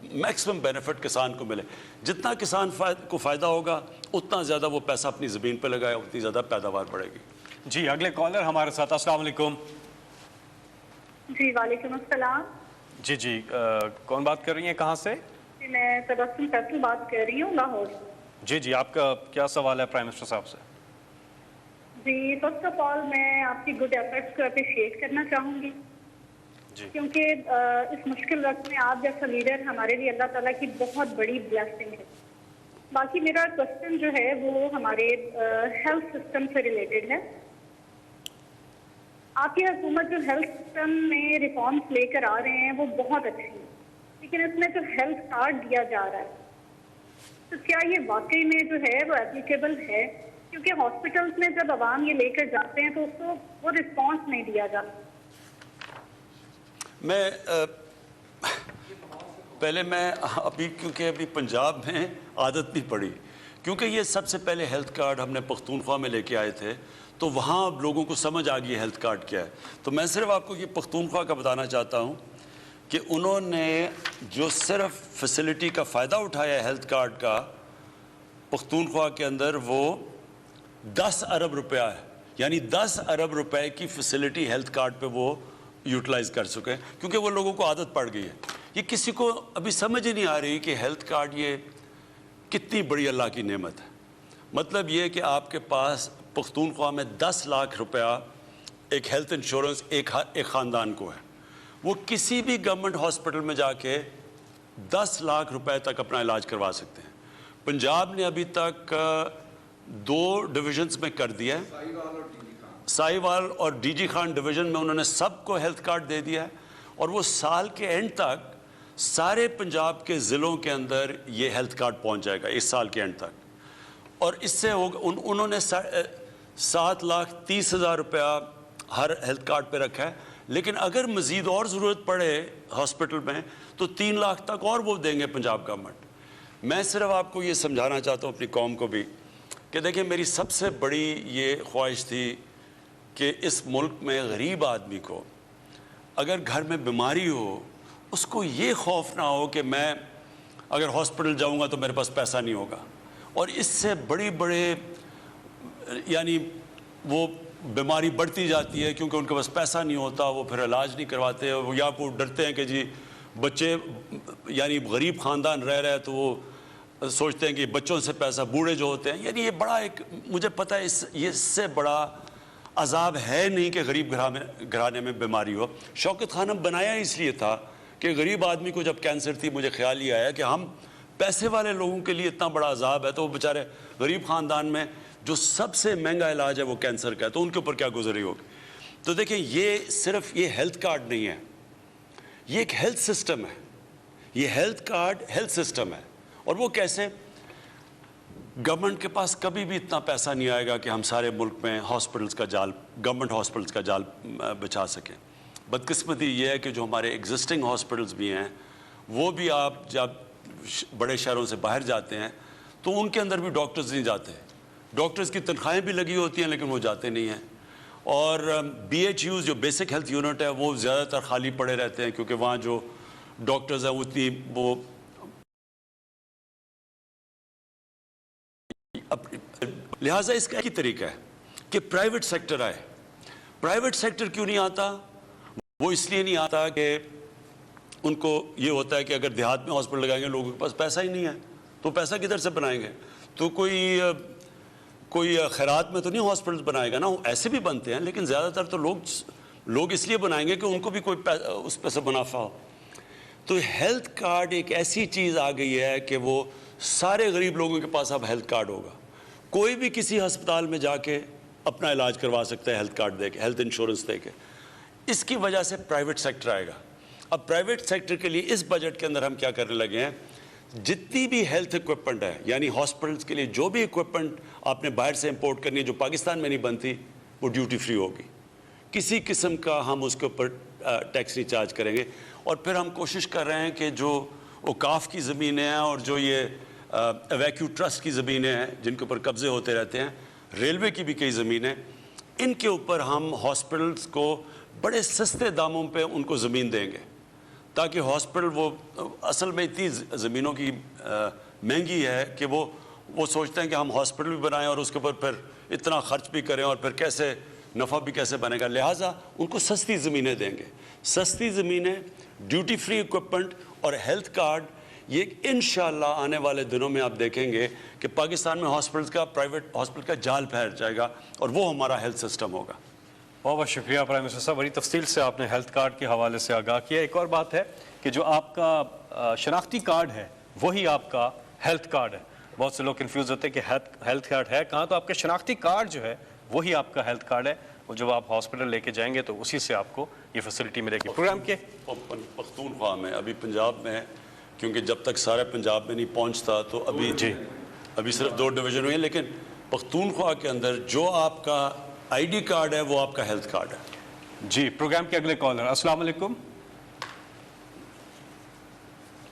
میکسیمم بینیفٹ کسان کو ملے. جتنا کسان کو فائدہ ہوگا اتنا زیادہ وہ پیسہ اپنی زمین پہ لگائے, اتنی زیادہ پیداوار بڑھے گی. جی اگلے کالر ہمارے ساتھ. السلام علیکم. جی وعلیکم السلام. جی کون بات کر رہی ہیں, کہاں سے؟ جی میں تبسم فیصل بات کر رہی ہوں, لاہور. جی آپ کا کیا سوال ہے پرائم منسٹر صاحب سے؟ جی فرسٹ آف آل میں آپ کی گڈ ایفرٹس کو اپریشیٹ کرنا چاہوں گی, کیونکہ اس مشکل وقت میں آپ جیسا لیڈر ہمارے لیے اللہ تعالیٰ کی بہت بڑی بلیسنگ ہے. باقی میرا کوشچن جو ہے وہ ہمارے ہیلتھ سسٹم سے ریلیٹڈ ہے. آپ کی حکومت جو ہیلتھ سسٹم میں ریفارمس لے کر آ رہے ہیں وہ بہت اچھی ہیں, لیکن اس میں جو ہیلتھ کارڈ دیا جا رہا ہے تو کیا یہ واقعی میں جو ہے وہ اپلیکیبل ہے؟ کیونکہ ہاسپٹلس میں جب عوام یہ لے کر جاتے ہیں تو اس کو وہ رسپانس نہیں دیا جاتا. میں ابھی کیونکہ ابھی پنجاب میں عادت نہیں پڑی, کیونکہ یہ سب سے پہلے ہیلتھ کارڈ ہم نے پختونخوا میں لے کے آئے تھے, تو وہاں لوگوں کو سمجھ آ گئی ہیلتھ کارڈ کیا ہے. تو میں صرف آپ کو یہ پختونخوا کا بتانا چاہتا ہوں کہ انہوں نے جو صرف فیسلٹی کا فائدہ اٹھایا ہیلتھ کارڈ کا پختونخوا کے اندر, وہ 10 ارب روپیہ ہے. یعنی 10 ارب روپے کی فیسلٹی ہیلتھ کارڈ پہ وہ یوٹیلائز کر چکے ہیں, کیونکہ وہ لوگوں کو عادت پڑ گئی ہے. یہ کسی کو ابھی سمجھ ہی نہیں آ رہی کہ ہیلتھ کارڈ یہ کتنی بڑی اللہ کی نعمت ہے. مطلب یہ کہ آپ کے پاس پختونخوا میں 10 لاکھ روپیہ ایک ہیلتھ انشورنس ایک خاندان کو ہے. وہ کسی بھی گورنمنٹ ہاسپٹل میں جا کے 10 لاکھ روپے تک اپنا علاج کروا سکتے ہیں. پنجاب نے ابھی تک 2 ڈویژنز میں کر دیا ہے, ساہیوال اور ڈی جی خان ڈویژن میں انہوں نے سب کو ہیلتھ کارڈ دے دیا ہے, اور وہ سال کے اینڈ تک سارے پنجاب کے ضلعوں کے اندر یہ ہیلتھ کارڈ پہنچ جائے گا اس سال کے اینڈ تک، اور اس سے ہوگا انہوں نے 7,30,000 روپیہ ہر ہیلتھ کارڈ پہ رکھا ہے، لیکن اگر مزید اور ضرورت پڑے ہاسپٹل میں تو 3 لاکھ تک اور وہ دیں گے پنجاب گورنمنٹ۔ میں صرف آپ کو یہ سمجھانا چاہتا ہوں اپنی قوم کو بھی کہ دیکھیں میری سب سے بڑی یہ خواہش تھی کہ اس ملک میں غریب آدمی کو اگر گھر میں بیماری ہو اس کو یہ خوف نہ ہو کہ میں اگر ہاسپٹل جاؤں گا تو میرے پاس پیسہ نہیں ہوگا، اور اس سے بڑے یعنی وہ بیماری بڑھتی جاتی ہے کیونکہ ان کے پاس پیسہ نہیں ہوتا، وہ پھر علاج نہیں کرواتے، یا وہ ڈرتے ہیں کہ جی بچے یعنی غریب خاندان رہ رہے تو وہ سوچتے ہیں کہ بچوں سے پیسہ، بوڑھے جو ہوتے ہیں، یعنی یہ بڑا ایک مجھے پتہ ہے یہ اس سے بڑا عذاب ہے نہیں کہ غریب گھرانے میں بیماری ہو۔ شوکت خانم بنایا اس لیے تھا کہ غریب آدمی کو جب کینسر تھی مجھے خیال یہ آیا کہ ہم پیسے والے لوگوں کے لیے اتنا بڑا عذاب ہے تو وہ بیچارے غریب خاندان میں جو سب سے مہنگا علاج ہے وہ کینسر کا ہے تو ان کے اوپر کیا گزری ہوگی۔ تو دیکھیں یہ صرف یہ ہیلتھ کارڈ نہیں ہے، یہ ایک ہیلتھ سسٹم ہے، یہ ہیلتھ کارڈ ہیلتھ سسٹم ہے۔ اور وہ کیسے؟ گورنمنٹ کے پاس کبھی بھی اتنا پیسہ نہیں آئے گا کہ ہم سارے ملک میں ہاسپٹلس کا جال، گورنمنٹ ہاسپٹلس کا جال بچھا سکیں۔ بدقسمتی یہ ہے کہ جو ہمارے ایگزسٹنگ ہاسپٹلس بھی ہیں وہ بھی آپ جب بڑے شہروں سے باہر جاتے ہیں تو ان کے اندر بھی ڈاکٹرز نہیں جاتے، ڈاکٹرز کی تنخواہیں بھی لگی ہوتی ہیں لیکن وہ جاتے نہیں ہیں، اور BHUs جو بیسک ہیلتھ یونٹ ہے وہ زیادہ تر خالی پڑے رہتے ہیں کیونکہ وہاں جو ڈاکٹرز ہیں اتنی وہ لہٰذا اس کا ایک ہی طریقہ ہے کہ پرائیویٹ سیکٹر آئے۔ پرائیویٹ سیکٹر کیوں نہیں آتا؟ وہ اس لیے نہیں آتا کہ ان کو یہ ہوتا ہے کہ اگر دیہات میں ہاسپٹل لگائیں گے لوگوں کے پاس پیسہ ہی نہیں ہے تو پیسہ کدھر سے بنائیں گے؟ تو کوئی خیرات میں تو نہیں ہاسپٹل بنائے گا نا، ایسے بھی بنتے ہیں لیکن زیادہ تر تو لوگ اس لیے بنائیں گے کہ ان کو بھی کوئی اس پہ سے منافع ہو۔ تو ہیلتھ کارڈ ایک ایسی چیز آ گئی ہے کہ وہ سارے غریب لوگوں کے پاس اب ہیلتھ کارڈ ہوگا، کوئی بھی کسی ہسپتال میں جا کے اپنا علاج کروا سکتا ہے ہیلتھ کارڈ دے کے، ہیلتھ انشورنس دے کے۔ اس کی وجہ سے پرائیویٹ سیکٹر آئے گا۔ اب پرائیویٹ سیکٹر کے لیے اس بجٹ کے اندر ہم کیا کرنے لگے ہیں، جتنی بھی ہیلتھ ایکوپمنٹ ہے یعنی ہاسپٹلس کے لیے جو بھی ایکوپمنٹ آپ نے باہر سے امپورٹ کرنی ہے جو پاکستان میں نہیں بنتی وہ ڈیوٹی فری ہوگی، کسی قسم کا ہم اس کے اوپر ٹیکس نہیں چارج کریں گے۔ اور پھر ہم کوشش کر رہے ہیں کہ جو اوقاف کی زمینیں ہیں اور جو یہ ایویکیو ٹرسٹ کی زمینیں ہیں جن کے اوپر قبضے ہوتے رہتے ہیں، ریلوے کی بھی کئی زمینیں، ان کے اوپر ہم ہاسپٹلس کو بڑے سستے داموں پہ ان کو زمین دیں گے تاکہ ہاسپٹل وہ اصل میں اتنی زمینوں کی مہنگی ہے کہ وہ سوچتے ہیں کہ ہم ہاسپٹل بھی بنائیں اور اس کے اوپر پھر اتنا خرچ بھی کریں اور پھر کیسے نفع بھی کیسے بنے گا، لہٰذا ان کو سستی زمینیں دیں گے۔ سستی زمینیں، ڈیوٹی فری ایکوپمنٹ اور ہیلتھ کارڈ، یہ انشاءاللہ آنے والے دنوں میں آپ دیکھیں گے کہ پاکستان میں ہاسپٹلس کا، پرائیویٹ ہاسپٹل کا جال پھیل جائے گا اور وہ ہمارا ہیلتھ سسٹم ہوگا۔ بہت بہت شکریہ پرائم منسٹر صاحب، بڑی تفصیل سے آپ نے ہیلتھ کارڈ کے حوالے سے آگاہ کیا۔ ایک اور بات ہے کہ جو آپ کا شناختی کارڈ ہے وہی آپ کا ہیلتھ کارڈ ہے۔ بہت سے لوگ کنفیوز ہوتے ہیں کہ ہیلتھ کارڈ ہے کہاں، تو آپ کا شناختی کارڈ جو ہے وہی آپ کا ہیلتھ کارڈ ہے، وہ جب آپ ہاسپٹل لے کے جائیں گے تو اسی سے آپ کو یہ فیسلٹی ملے گی۔ پروگرام کے پختونخوا میں ابھی پنجاب میں، کیونکہ جب تک سارے پنجاب میں نہیں پہنچتا تو ابھی صرف 2 ڈویژن ہوئے ہیں، لیکن پختونخوا کے اندر جو آپ کا آئی ڈی کارڈ ہے وہ آپ کا ہیلتھ کارڈ ہے۔ جی پروگرام کے اگلے کالر، السلام علیکم،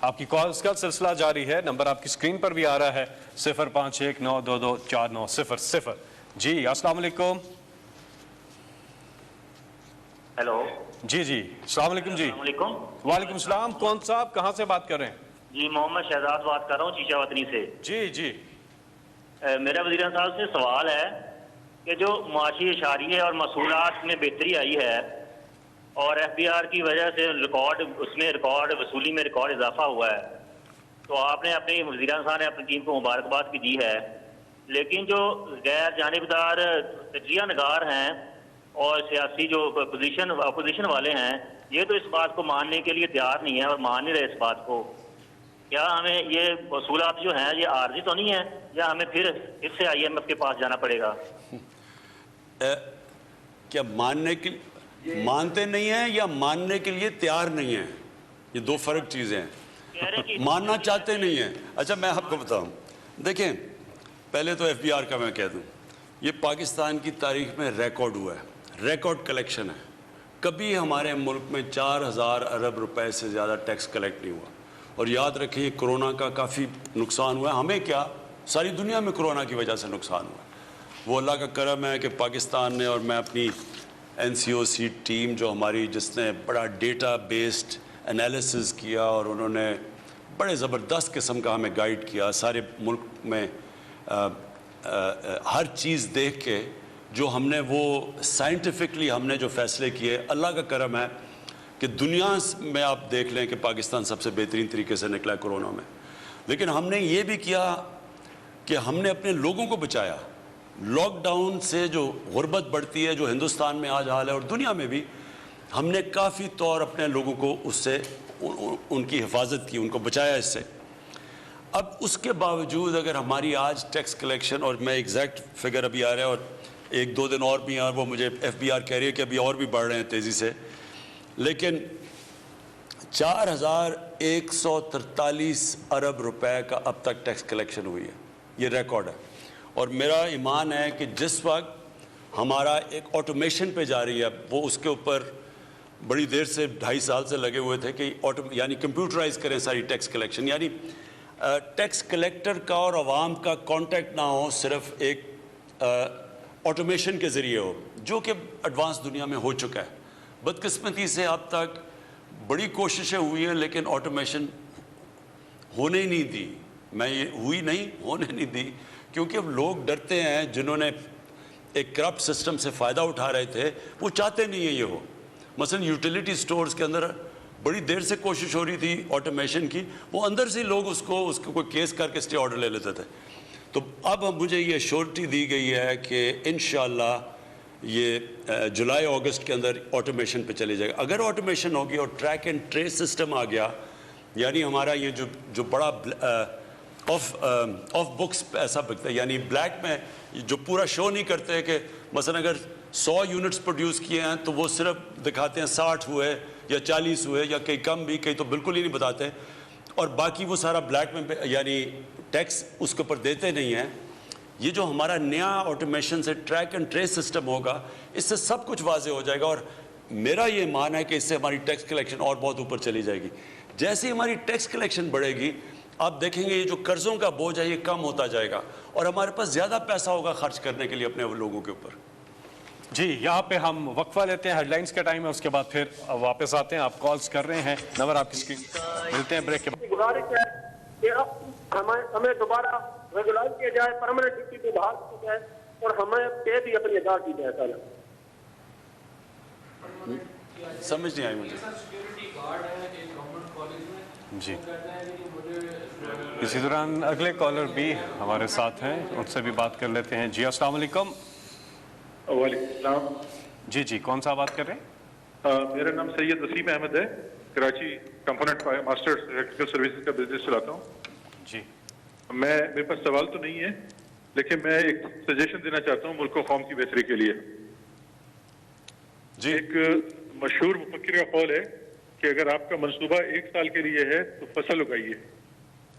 آپ کی کالز کا سلسلہ جاری ہے، نمبر آپ کی اسکرین پر بھی آ رہا ہے 0519224900۔ جی السلام علیکم۔ ہیلو جی السلام علیکم۔ جی السلام علیکم۔ وعلیکم السلام، کون صاحب کہاں سے بات کر رہے ہیں؟ جی محمد شہزاد بات کر رہا ہوں چیچا وطنی سے۔ جی میرا وزیر صاحب سے سوال ہے کہ جو معاشی اشاریے اور محصولات میں بہتری آئی ہے اور FBR کی وجہ سے ریکارڈ وصولی میں ریکارڈ اضافہ ہوا ہے، تو آپ نے اپنے وزیر صاحب نے اپنی ٹیم کو مبارکباد کی دی ہے، لیکن جو غیر جانبدار تجزیہ نگار ہیں اور سیاسی جو اپوزیشن والے ہیں یہ تو اس بات کو ماننے کے لیے تیار نہیں ہے اور مان نہیں رہے اس بات کو۔ کیا ہمیں یہ وصولات جو ہیں یہ عارضی تو نہیں ہیں یا ہمیں پھر اس سے IMF کے پاس جانا پڑے گا؟ کیا مانتے نہیں ہیں یا ماننے کے لیے تیار نہیں ہیں؟ یہ دو فرق چیزیں ہیں. کہہ رہے کہ ماننا چاہتے نہیں ہیں. اچھا میں آپ کو بتاؤں, دیکھیں پہلے تو FBR کا میں کہہ دوں, یہ پاکستان کی تاریخ میں ریکارڈ ہوا ہے, ریکارڈ کلیکشن ہے. کبھی ہمارے ملک میں 4,000 ارب روپے سے زیادہ ٹیکس کلیکٹ نہیں ہوا. اور یاد رکھیں یہ کرونا کا کافی نقصان ہوا ہے. ہمیں کیا, ساری دنیا میں کرونا کی وجہ سے نقصان ہوا ہے. وہ اللہ کا کرم ہے کہ پاکستان نے, اور میں اپنی NCOC ٹیم جو ہماری, جس نے بڑا ڈیٹا بیسڈ انالیسز کیا اور انہوں نے بڑے زبردست قسم کا ہمیں گائیڈ کیا سارے ملک میں, ہر چیز دیکھ کے جو ہم نے وہ سائنٹیفکلی ہم نے جو فیصلے کیے, اللہ کا کرم ہے کہ دنیا میں آپ دیکھ لیں کہ پاکستان سب سے بہترین طریقے سے نکلا ہے کرونا میں. لیکن ہم نے یہ بھی کیا کہ ہم نے اپنے لوگوں کو بچایا. لاک ڈاؤن سے جو غربت بڑھتی ہے, جو ہندوستان میں آج حال ہے اور دنیا میں بھی, ہم نے کافی طور اپنے لوگوں کو اس سے ان کی حفاظت کی, ان کو بچایا اس سے. اب اس کے باوجود اگر ہماری آج ٹیکس کلیکشن, اور میں ایگزیکٹ فگر ابھی آ رہا ہے اور 1-2 دن اور بھی ہیں, اور وہ مجھے FBR کہہ رہی ہے کہ ابھی اور بھی بڑھ رہے ہیں تیزی سے, لیکن 4,143 ارب روپے کا اب تک ٹیکس کلیکشن ہوئی ہے. یہ ریکارڈ ہے. اور میرا ایمان ہے کہ جس وقت ہمارا ایک آٹومیشن پہ جا رہی ہے, وہ اس کے اوپر بڑی دیر سے 2.5 سال سے لگے ہوئے تھے کہ یعنی کمپیوٹرائز کریں ساری ٹیکس کلیکشن, یعنی ٹیکس کلیکٹر کا اور عوام کا کانٹیکٹ نہ ہو, صرف ایک آٹومیشن کے ذریعے ہو, جو کہ ایڈوانس دنیا میں ہو چکا ہے. بدقسمتی سے اب تک بڑی کوششیں ہوئی ہیں لیکن آٹومیشن ہونے ہی نہیں دی. میں یہ ہوئی نہیں, ہونے نہیں دی, کیونکہ اب لوگ ڈرتے ہیں. جنہوں نے ایک کرپٹ سسٹم سے فائدہ اٹھا رہے تھے, وہ چاہتے نہیں ہیں یہ ہو. مثلا یوٹیلیٹی سٹورز کے اندر بڑی دیر سے کوشش ہو رہی تھی آٹومیشن کی, وہ اندر سے لوگ اس کو کوئی کیس کر کے اسٹے آرڈر لے لیتے تھے. تو اب مجھے یہ ایشورٹی دی گئی ہے کہ انشاءاللہ یہ جولائی اگست کے اندر آٹومیشن پہ چلے جائے گا. اگر آٹومیشن ہوگی اور ٹریک اینڈ ٹریس سسٹم آ گیا, یعنی ہمارا یہ جو بڑا آف بکس ایسا بکتا ہے, یعنی بلیک میں جو پورا شو نہیں کرتے کہ مثلا اگر 100 یونٹس پروڈیوس کیے ہیں تو وہ صرف دکھاتے ہیں 60 ہوئے یا 40 ہوئے یا کئی کم بھی, کئی تو بالکل ہی نہیں بتاتے, اور باقی وہ سارا بلیک میں یعنی ٹیکس اس کے اوپر دیتے نہیں ہیں. یہ جو ہمارا نیا آٹومیشن سے ٹریک اینڈ ٹریس سسٹم ہوگا, اس سے سب کچھ واضح ہو جائے گا. اور میرا یہ مان ہے کہ اس سے ہماری ٹیکس کلیکشن اور بہت اوپر چلی جائے گی. جیسے ہماری ٹیکس کلیکشن بڑھے گی, آپ دیکھیں گے یہ جو قرضوں کا بوجھ ہے یہ کم ہوتا جائے گا, اور ہمارے پاس زیادہ پیسہ ہوگا خرچ کرنے کے لیے اپنے لوگوں کے اوپر. جی یہاں پہ ہم وقفہ لیتے ہیں, ہیڈ لائنز کا ٹائم ہے, اس کے بعد پھر واپس آتے ہیں. آپ کالز کر رہے ہیں, نمبر آپ کی ملتے ہیں بریک کے بعد. گزارش ہے کہ اب ہمیں دوبارہ ریگولائز کیا جائے, پرماننٹ ڈیوٹی پہ بحال کیا جائے, اور ہمیں پے بھی اپنی ادا کی جائے. سمجھ نہیں آئی مجھے. جی اسی دوران اگلے کالر بھی ہمارے ساتھ ہیں, ان سے بھی بات کر لیتے ہیں. جی السلام علیکم. وعلیکم السلام. جی کون سا بات کر رہے ہیں؟ میرا نام سید وسیم احمد ہے, Karachi component master electrical services کا بزنس چلاتا ہوں. جی میرے پاس سوال تو نہیں ہے, لیکن میں ایک سجیشن دینا چاہتا ہوں ملک و قوم کی بہتری کے لیے. جی ایک مشہور مفکر کا قول ہے کہ اگر آپ کا منصوبہ 1 سال کے لیے ہے تو فصل اگائیے,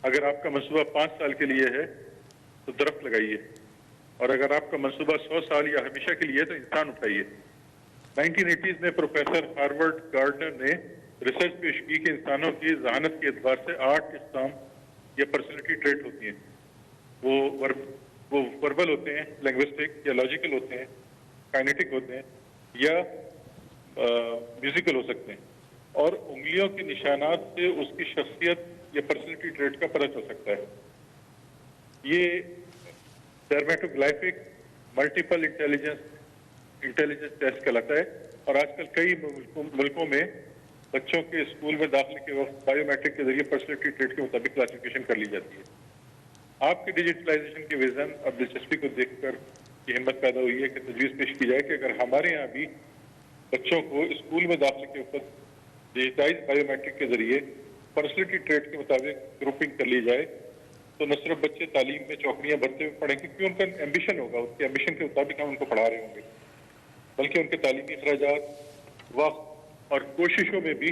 اگر آپ کا منصوبہ 5 سال کے لیے ہے تو درخت لگائیے, اور اگر آپ کا منصوبہ 100 سال یا ہمیشہ کے لیے ہے تو انسان اٹھائیے. 1980s میں پروفیسر ہارورڈ گارڈنر نے ریسرچ پیش کی کہ انسانوں کی ذہانت کے اعتبار سے 8 اقسام یا پرسنالٹی ٹریٹ ہوتی ہیں. وہ وربل ہوتے ہیں, لنگوسٹک یا لاجیکل ہوتے ہیں, کائنیٹک ہوتے ہیں, یا میوزیکل ہو سکتے ہیں, اور انگلیوں کے نشانات سے اس کی شخصیت یا پرسنالٹی ٹریٹ کا پتہ چل سکتا ہے. یہ ڈرمیٹوگلائفک ملٹیپل انٹیلیجنس ٹیسٹ کہلاتا ہے, اور آج کل کئی ملکوں میں بچوں کے اسکول میں داخلے کے وقت بایو میٹرک کے ذریعے پرسنالٹی ٹریٹ کے مطابق کلاسیفیکیشن کر لی جاتی ہے. آپ کے ڈیجیٹلائزیشن کے ویژن اور دلچسپی کو دیکھ کر یہ ہمت پیدا ہوئی ہے کہ تجویز پیش کی جائے کہ اگر ہمارے یہاں بھی بچوں کو اسکول میں داخلے کے وقت ڈیجیٹائز بایو میٹرک کے ذریعے پرسنالٹی ٹریٹ کے مطابق گروپنگ کر لی جائے تو نہ صرف بچے تعلیم میں چوکڑیاں بھرتے ہوئے پڑھیں گے, کیونکہ ان کا ایمبیشن ہوگا, اس کے ایمبیشن کے مطابق ہم ان کو پڑھا رہے ہوں گے, بلکہ ان کے تعلیمی اخراجات, وقت اور کوششوں میں بھی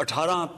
18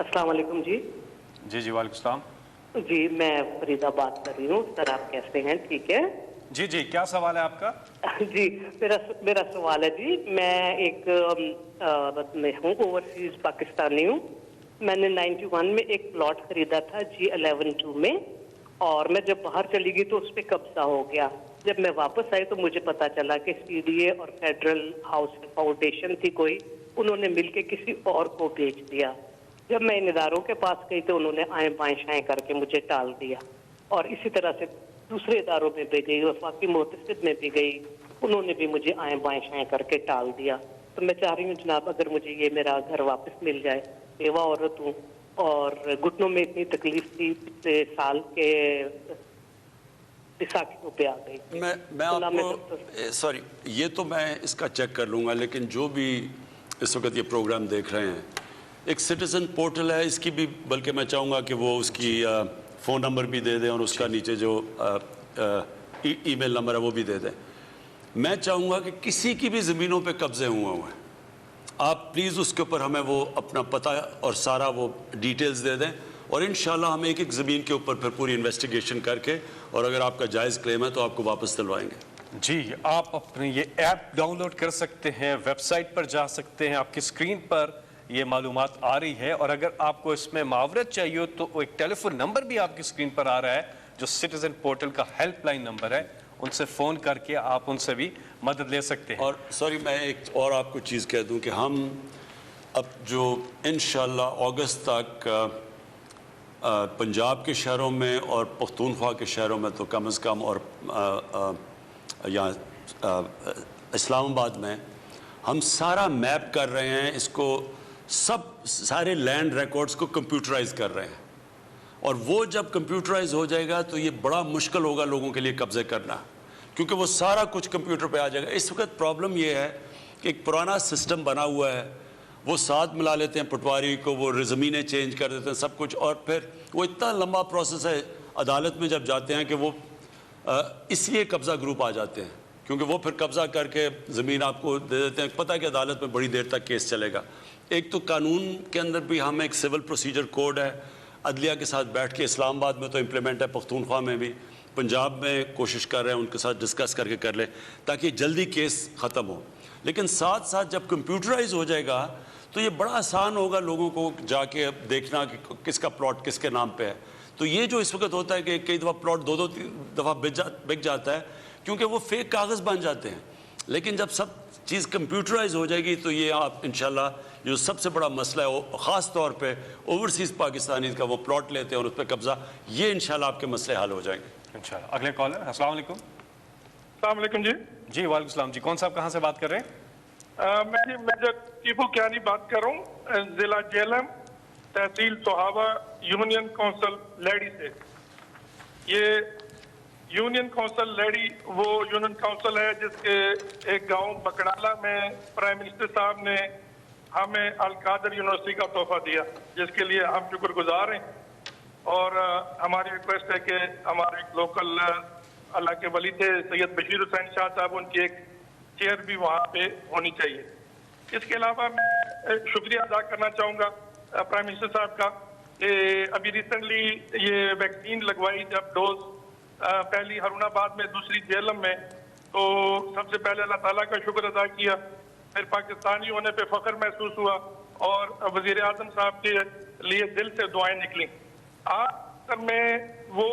السلام علیکم جی. جی جی وعلیکم السلام. جی میں فریدہ بات کر رہی ہوں سر, آپ کیسے ہیں؟ ٹھیک ہے جی جی, کیا سوال ہے آپ کا؟ جی میرا سوال ہے جی, میں ایک میں ہوں اوورسیز پاکستانی ہوں. میں نے 91 میں ایک پلاٹ خریدا تھا G11-2 میں, اور میں جب باہر چلی گئی تو اس پہ قبضہ ہو گیا. جب میں واپس آئی تو مجھے پتا چلا کہ CDA اور فیڈرل ہاؤس فاؤنڈیشن تھی کوئی, انہوں نے مل کے کسی اور کو بیچ دیا. جب میں ان اداروں کے پاس گئی تو انہوں نے آئیں بائیں شائیں کر کے مجھے ٹال دیا, اور اسی طرح سے دوسرے اداروں میں بھی گئی, وفاقی محتسب میں بھی گئی, انہوں نے بھی مجھے آئیں بائیں شائیں کر کے ٹال دیا. تو میں چاہ رہی ہوں جناب اگر مجھے یہ میرا گھر واپس مل جائے. بیوہ عورت ہوں اور گھٹنوں میں اتنی تکلیف تھی پچھلے سال کے بیساکھیوں پہ آ گئی. میں آپ کو سوری, یہ تو میں اس کا چیک کر لوں گا, لیکن جو بھی اس وقت یہ پروگرام دیکھ رہے ہیں, ایک سٹیزن پورٹل ہے اس کی بھی, بلکہ میں چاہوں گا کہ وہ اس کی فون نمبر بھی دے دیں اور اس کا نیچے جو ای میل نمبر ہے وہ بھی دے دیں. میں چاہوں گا کہ کسی کی بھی زمینوں پہ قبضے ہوئے ہیں, آپ پلیز اس کے اوپر ہمیں وہ اپنا پتہ اور سارا وہ ڈیٹیلز دے دیں, اور انشاءاللہ ہم ایک ایک زمین کے اوپر پھر پوری انویسٹیگیشن کر کے, اور اگر آپ کا جائز کلیم ہے تو آپ کو واپس دلوائیں گے. جی, آپ اپنے یہ ایپ ڈاؤن لوڈ کر سکتے ہیں, ویب سائٹ پر جا سکتے ہیں, آپ کی اسکرین پر یہ معلومات آ رہی ہے, اور اگر آپ کو اس میں معاورت چاہیے ہو تو ایک ٹیلی فون نمبر بھی آپ کی اسکرین پر آ رہا ہے جو سٹیزن پورٹل کا ہیلپ لائن نمبر ہے, ان سے فون کر کے آپ ان سے بھی مدد لے سکتے ہیں. اور سوری میں ایک اور آپ کو چیز کہہ دوں کہ ہم اب جو انشاءاللہ اگست تک پنجاب کے شہروں میں اور پختونخوا کے شہروں میں تو کم از کم, اور یہاں اسلام آباد میں ہم سارا میپ کر رہے ہیں, اس کو سارے لینڈ ریکارڈز کو کمپیوٹرائز کر رہے ہیں, اور وہ جب کمپیوٹرائز ہو جائے گا تو یہ بڑا مشکل ہوگا لوگوں کے لیے قبضے کرنا, کیونکہ وہ سارا کچھ کمپیوٹر پہ آ جائے گا. اس وقت پرابلم یہ ہے کہ ایک پرانا سسٹم بنا ہوا ہے, وہ ساتھ ملا لیتے ہیں پٹواری کو, وہ زمینیں چینج کر دیتے ہیں سب کچھ, اور پھر وہ اتنا لمبا پروسیس ہے, عدالت میں جب جاتے ہیں کہ وہ اس لیے قبضہ گروپ آ جاتے ہیں کیونکہ وہ پھر قبضہ کر کے زمین آپ کو دے دیتے ہیں. پتہ ہے کہ عدالت میں بڑی دیر تک کیس چلے گا. ایک تو قانون کے اندر بھی ہم ایک سول پروسیجر کوڈ ہے, عدلیہ کے ساتھ بیٹھ کے, اسلام آباد میں تو امپلیمنٹ ہے, پختونخوا میں بھی, پنجاب میں کوشش کر رہے ہیں ان کے ساتھ ڈسکس کر کے کر لیں تاکہ جلدی کیس ختم ہو. لیکن ساتھ ساتھ جب کمپیوٹرائز ہو جائے گا تو یہ بڑا آسان ہوگا لوگوں کو جا کے دیکھنا کہ کس کا پلاٹ کس کے نام پہ ہے. تو یہ جو اس وقت ہوتا ہے کہ کئی دفعہ پلاٹ دو دفعہ بک جاتا ہے کیونکہ وہ فیک کاغذ بن جاتے ہیں, لیکن جب سب چیز کمپیوٹرائز ہو جائے گی تو یہ آپ انشاءاللہ جو سب سے بڑا مسئلہ ہے خاص طور پہ اوورسیز پاکستانی کا وہ پلاٹ لیتے ہیں اور اس پہ قبضہ, یہ انشاءاللہ آپ کے مسئلے حل ہو جائیں گے انشاءاللہ. اگلے کالر. السلام علیکم. السلام علیکم جی. جی وعلیکم السلام. جی کون صاحب کہاں سے بات کر رہے ہیں؟ میں میجر ٹیپو کیانی بات کر رہا ہوں, ضلع جیلم, تحصیل سہاوا, یونین کونسل لیڈی سے. یہ یونین کونسل لیڈی وہ یونین کونسل ہے جس کے ایک گاؤں بکڑالہ میں پرائم منسٹر صاحب نے ہمیں القادر یونیورسٹی کا تحفہ دیا, جس کے لیے ہم شکر گزار ہیں. اور ہماری ریکویسٹ ہے کہ ہمارے ایک لوکل اللہ کے ولی تھے سید بشیر حسین شاہ صاحب, ان کی ایک چیئر بھی وہاں پہ ہونی چاہیے. اس کے علاوہ میں شکریہ ادا کرنا چاہوں گا پرائم منسٹر صاحب کا کہ ابھی ریسنٹلی یہ ویکسین لگوائی جب ڈوز, پہلی ہرون آباد میں, دوسری جیلم میں, تو سب سے پہلے اللہ تعالیٰ کا شکر ادا کیا, پھر پاکستانی ہونے پہ فخر محسوس ہوا, اور وزیر اعظم صاحب کے لیے دل سے دعائیں نکلیں. آج میں وہ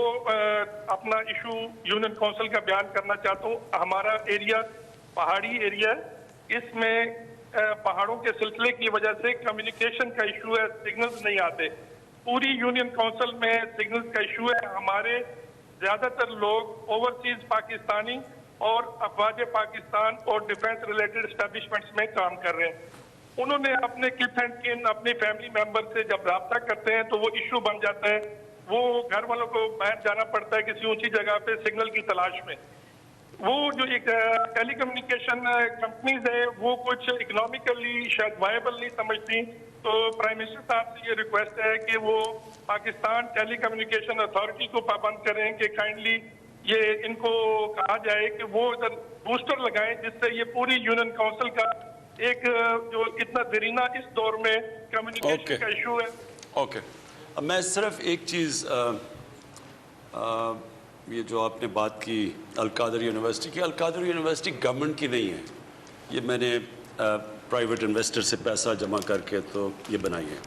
اپنا ایشو یونین کونسل کا بیان کرنا چاہتا ہوں. ہمارا ایریا پہاڑی ایریا ہے, اس میں پہاڑوں کے سلسلے کی وجہ سے کمیونیکیشن کا ایشو ہے, سگنلز نہیں آتے. پوری یونین کونسل میں سگنلز کا ایشو ہے. ہمارے زیادہ تر لوگ اوورسیز پاکستانی اور افواج پاکستان اور ڈیفنس ریلیٹڈ اسٹیبلشمنٹس میں کام کر رہے ہیں. انہوں نے اپنے کت اینڈ کن, اپنے فیملی ممبر سے جب رابطہ کرتے ہیں تو وہ ایشو بن جاتا ہے. وہ گھر والوں کو باہر جانا پڑتا ہے کسی اونچی جگہ پہ سگنل کی تلاش میں. وہ جو ایک ٹیلی کمیونیکیشن کمپنیز ہے وہ کچھ اکنامیکلی شاید وائبل نہیں سمجھتی. تو پرائم منسٹر صاحب سے یہ ریکویسٹ ہے کہ وہ پاکستان ٹیلی کمیونیکیشن اتھارٹی کو پابند کریں کہ کائنڈلی یہ ان کو کہا جائے کہ وہ ادھر بوسٹر لگائیں, جس سے یہ پوری یونین کونسل کا ایک جو اتنا دیرینہ اس دور میں کمیونیکیشن کا ایشو ہے اوکے، اب میں صرف ایک چیز یہ جو آپ نے بات کی القادر یونیورسٹی کی، القادر یونیورسٹی گورنمنٹ کی نہیں ہے، یہ میں نے پرائیویٹ انویسٹر سے پیسہ جمع کر کے تو یہ بنائی ہے.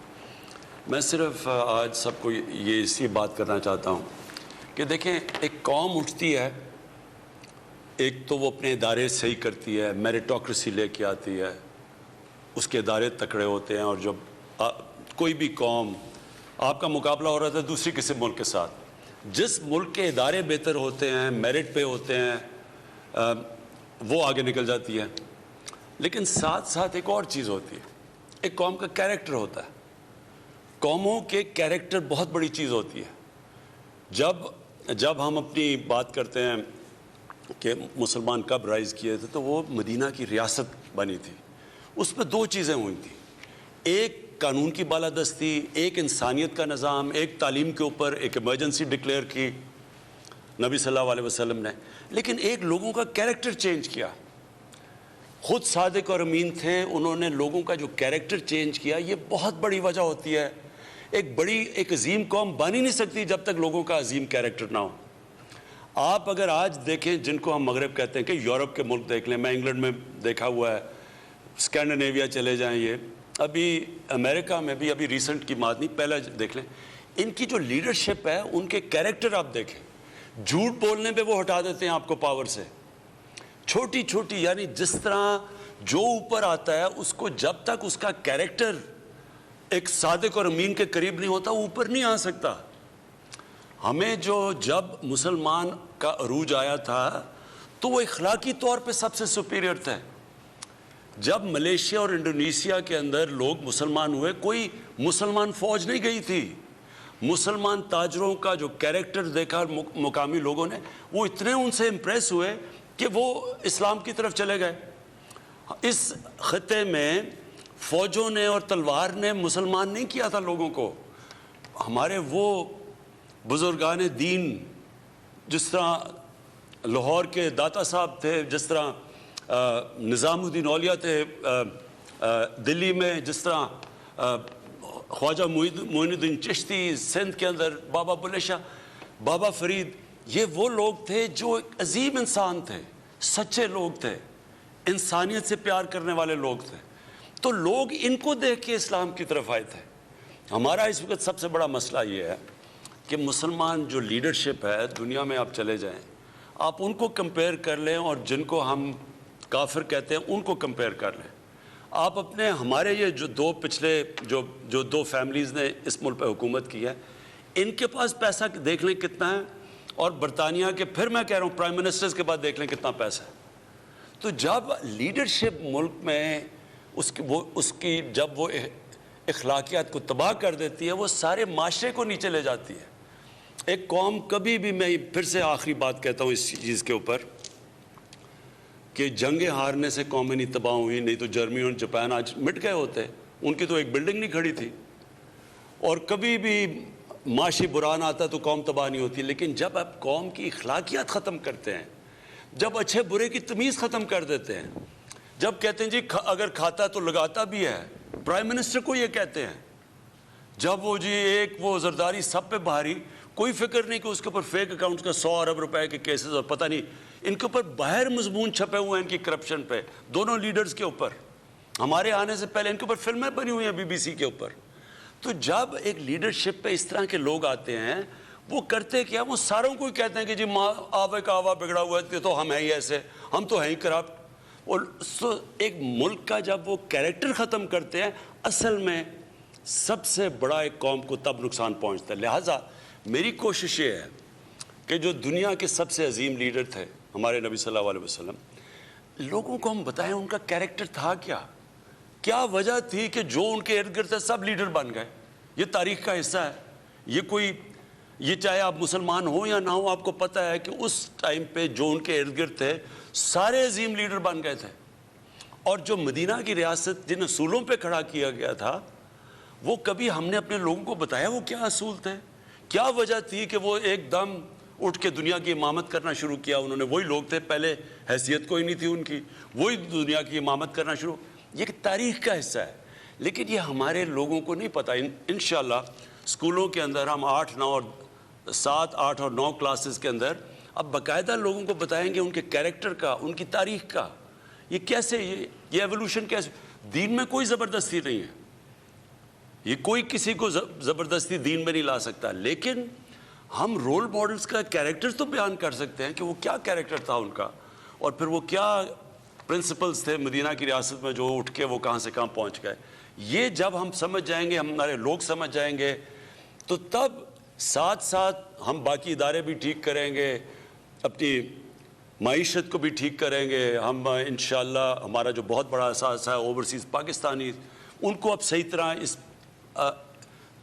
میں صرف آج سب کو یہ اسی بات کرنا چاہتا ہوں کہ دیکھیں ایک قوم اٹھتی ہے، ایک تو وہ اپنے ادارے صحیح کرتی ہے، میریٹوکریسی لے کے آتی ہے، اس کے ادارے تکڑے ہوتے ہیں، اور جب کوئی بھی قوم آپ کا مقابلہ ہو رہا تھا دوسری کسی ملک کے ساتھ، جس ملک کے ادارے بہتر ہوتے ہیں، میرٹ پہ ہوتے ہیں، وہ آگے نکل جاتی ہے. لیکن ساتھ ساتھ ایک اور چیز ہوتی ہے، ایک قوم کا کیریکٹر ہوتا ہے. قوموں کے کیریکٹر بہت بڑی چیز ہوتی ہے. جب ہم اپنی بات کرتے ہیں کہ مسلمان کب رائز کیے تھے تو وہ مدینہ کی ریاست بنی تھی. اس میں دو چیزیں ہوئی تھیں، ایک قانون کی بالادستی، ایک انسانیت کا نظام، ایک تعلیم کے اوپر ایک ایمرجنسی ڈکلیئر کی نبی صلی اللہ علیہ وسلم نے. لیکن ایک لوگوں کا کیریکٹر چینج کیا. خود صادق اور امین تھے، انہوں نے لوگوں کا جو کیریکٹر چینج کیا. یہ بہت بڑی وجہ ہوتی ہے. ایک عظیم قوم بن ہی نہیں سکتی جب تک لوگوں کا عظیم کیریکٹر نہ ہو. آپ اگر آج دیکھیں جن کو ہم مغرب کہتے ہیں، کہ یورپ کے ملک دیکھ لیں، میں انگلینڈ میں دیکھا ہوا ہے، اسکینڈینیویا چلے جائیں، یہ ابھی امریکہ میں بھی ابھی ریسنٹ کی بات نہیں، پہلے دیکھ لیں، ان کی جو لیڈرشپ ہے، ان کے کیریکٹر آپ دیکھیں. جھوٹ بولنے پہ وہ ہٹا دیتے ہیں آپ کو پاور سے. چھوٹی چھوٹی، یعنی جس طرح جو اوپر آتا ہے اس کو جب تک اس کا کیریکٹر ایک صادق اور امین کے قریب نہیں ہوتا وہ اوپر نہیں آ سکتا. ہمیں جب مسلمان کا عروج آیا تھا تو وہ اخلاقی طور پہ سب سے سپیریئر تھے. جب ملیشیا اور انڈونیشیا کے اندر لوگ مسلمان ہوئے، کوئی مسلمان فوج نہیں گئی تھی. مسلمان تاجروں کا جو کیریکٹر دیکھا مقامی لوگوں نے، وہ اتنے ان سے امپریس ہوئے کہ وہ اسلام کی طرف چلے گئے. اس خطے میں فوجوں نے اور تلوار نے مسلمان نہیں کیا تھا لوگوں کو. ہمارے وہ بزرگان دین، جس طرح لاہور کے داتا صاحب تھے، جس طرح نظام الدین اولیاء تھے دلی میں، جس طرح خواجہ معین الدین چشتی سندھ کے اندر، بابا بلے شاہ، بابا فرید، یہ وہ لوگ تھے جو ایک عظیم انسان تھے، سچے لوگ تھے، انسانیت سے پیار کرنے والے لوگ تھے. تو لوگ ان کو دیکھ کے اسلام کی طرف آئے تھے. ہمارا اس وقت سب سے بڑا مسئلہ یہ ہے کہ مسلمان جو لیڈرشپ ہے دنیا میں، آپ چلے جائیں، آپ ان کو کمپیئر کر لیں اور جن کو ہم کافر کہتے ہیں ان کو کمپیئر کر لیں. آپ ہمارے یہ جو دو فیملیز نے اس ملک پہ حکومت کی ہے، ان کے پاس پیسہ دیکھ لیں کتنا ہے، اور برطانیہ کے، پھر میں کہہ رہا ہوں پرائم منسٹرز کے بعد دیکھ لیں کتنا پیسہ ہے. تو جب لیڈرشپ ملک میں جب وہ اخلاقیات کو تباہ کر دیتی ہے، وہ سارے معاشرے کو نیچے لے جاتی ہے. ایک قوم کبھی بھی، میں پھر سے آخری بات کہتا ہوں اس چیز کے اوپر، کہ جنگیں ہارنے سے قومیں نہیں تباہ ہوئی، نہیں تو جرمنی اور جاپان آج مٹ گئے ہوتے. ان کی تو ایک بلڈنگ نہیں کھڑی تھی. اور کبھی بھی معاشی بحران آتا تو قوم تباہ نہیں ہوتی. لیکن جب آپ قوم کی اخلاقیات ختم کرتے ہیں، جب اچھے برے کی تمیز ختم کر دیتے ہیں، جب کہتے ہیں جی اگر کھاتا تو لگاتا بھی ہے، پرائم منسٹر کو یہ کہتے ہیں، جب وہ وہ زرداری سب پہ بھاری، کوئی فکر نہیں کہ اس کے اوپر فیک اکاؤنٹس کا 100 ارب روپے کے کیسز، اور پتہ نہیں ان کے اوپر باہر مضمون چھپے ہوئے ہیں ان کی کرپشن پہ، دونوں لیڈرز کے اوپر. ہمارے آنے سے پہلے ان کے اوپر فلمیں بنی ہوئی ہیں BBC کے اوپر. تو جب ایک لیڈرشپ پہ اس طرح کے لوگ آتے ہیں، وہ کرتے کیا، وہ ساروں کو ہی کہتے ہیں کہ جی آوے کا آوا بگڑا ہوا ہے تو ہم ہیں ہی ایسے، ہم تو ہیں ہی کرپٹ. اور ایک ملک کا جب وہ کیریکٹر ختم کرتے ہیں، اصل میں سب سے بڑا ایک قوم کو تب نقصان پہنچتا ہے. لہٰذا میری کوشش یہ ہے کہ جو دنیا کے سب سے عظیم لیڈر تھے ہمارے نبی صلی اللہ علیہ وسلم، لوگوں کو ہم بتائیں ان کا کیریکٹر تھا کیا وجہ تھی کہ جو ان کے ارد گرد تھے سب لیڈر بن گئے. یہ تاریخ کا حصہ ہے. یہ چاہے آپ مسلمان ہوں یا نہ ہوں، آپ کو پتہ ہے کہ اس ٹائم پہ جو ان کے ارد گرد تھے سارے عظیم لیڈر بن گئے تھے. اور جو مدینہ کی ریاست جن اصولوں پہ کھڑا کیا گیا تھا، وہ کبھی ہم نے اپنے لوگوں کو بتایا وہ کیا اصول تھے، کیا وجہ تھی کہ وہ ایک دم اٹھ کے دنیا کی امامت کرنا شروع کیا. انہوں نے، وہی لوگ تھے، پہلے حیثیت کوئی نہیں تھی ان کی، وہی دنیا کی امامت کرنا شروع. یہ تاریخ کا حصہ ہے. لیکن یہ ہمارے لوگوں کو نہیں پتہ. انشاءاللہ اسکولوں کے اندر ہم 8, 9 اور 7, 8 اور 9 کلاسز کے اندر اب باقاعدہ لوگوں کو بتائیں گے ان کے کیریکٹر کا, ان کی تاریخ کا, یہ کیسے, یہ ایولیوشن کیسے. دین میں کوئی زبردستی نہیں ہے, یہ کوئی کسی کو زبردستی دین میں نہیں لا سکتا, لیکن ہم رول ماڈلز کا کیریکٹر تو بیان کر سکتے ہیں کہ وہ کیا کیریکٹر تھا ان کا, اور پھر وہ کیا پرنسپلز تھے مدینہ کی ریاست میں جو اٹھ کے وہ کہاں سے کہاں پہنچ گئے. یہ جب ہم سمجھ جائیں گے, ہمارے لوگ سمجھ جائیں گے, تو تب ساتھ ساتھ ہم باقی ادارے بھی ٹھیک کریں گے, اپنی معیشت کو بھی ٹھیک کریں گے. ہم انشاءاللہ ہمارا جو بہت بڑا اثاثہ ہے اوورسیز پاکستانی, ان کو اب صحیح طرح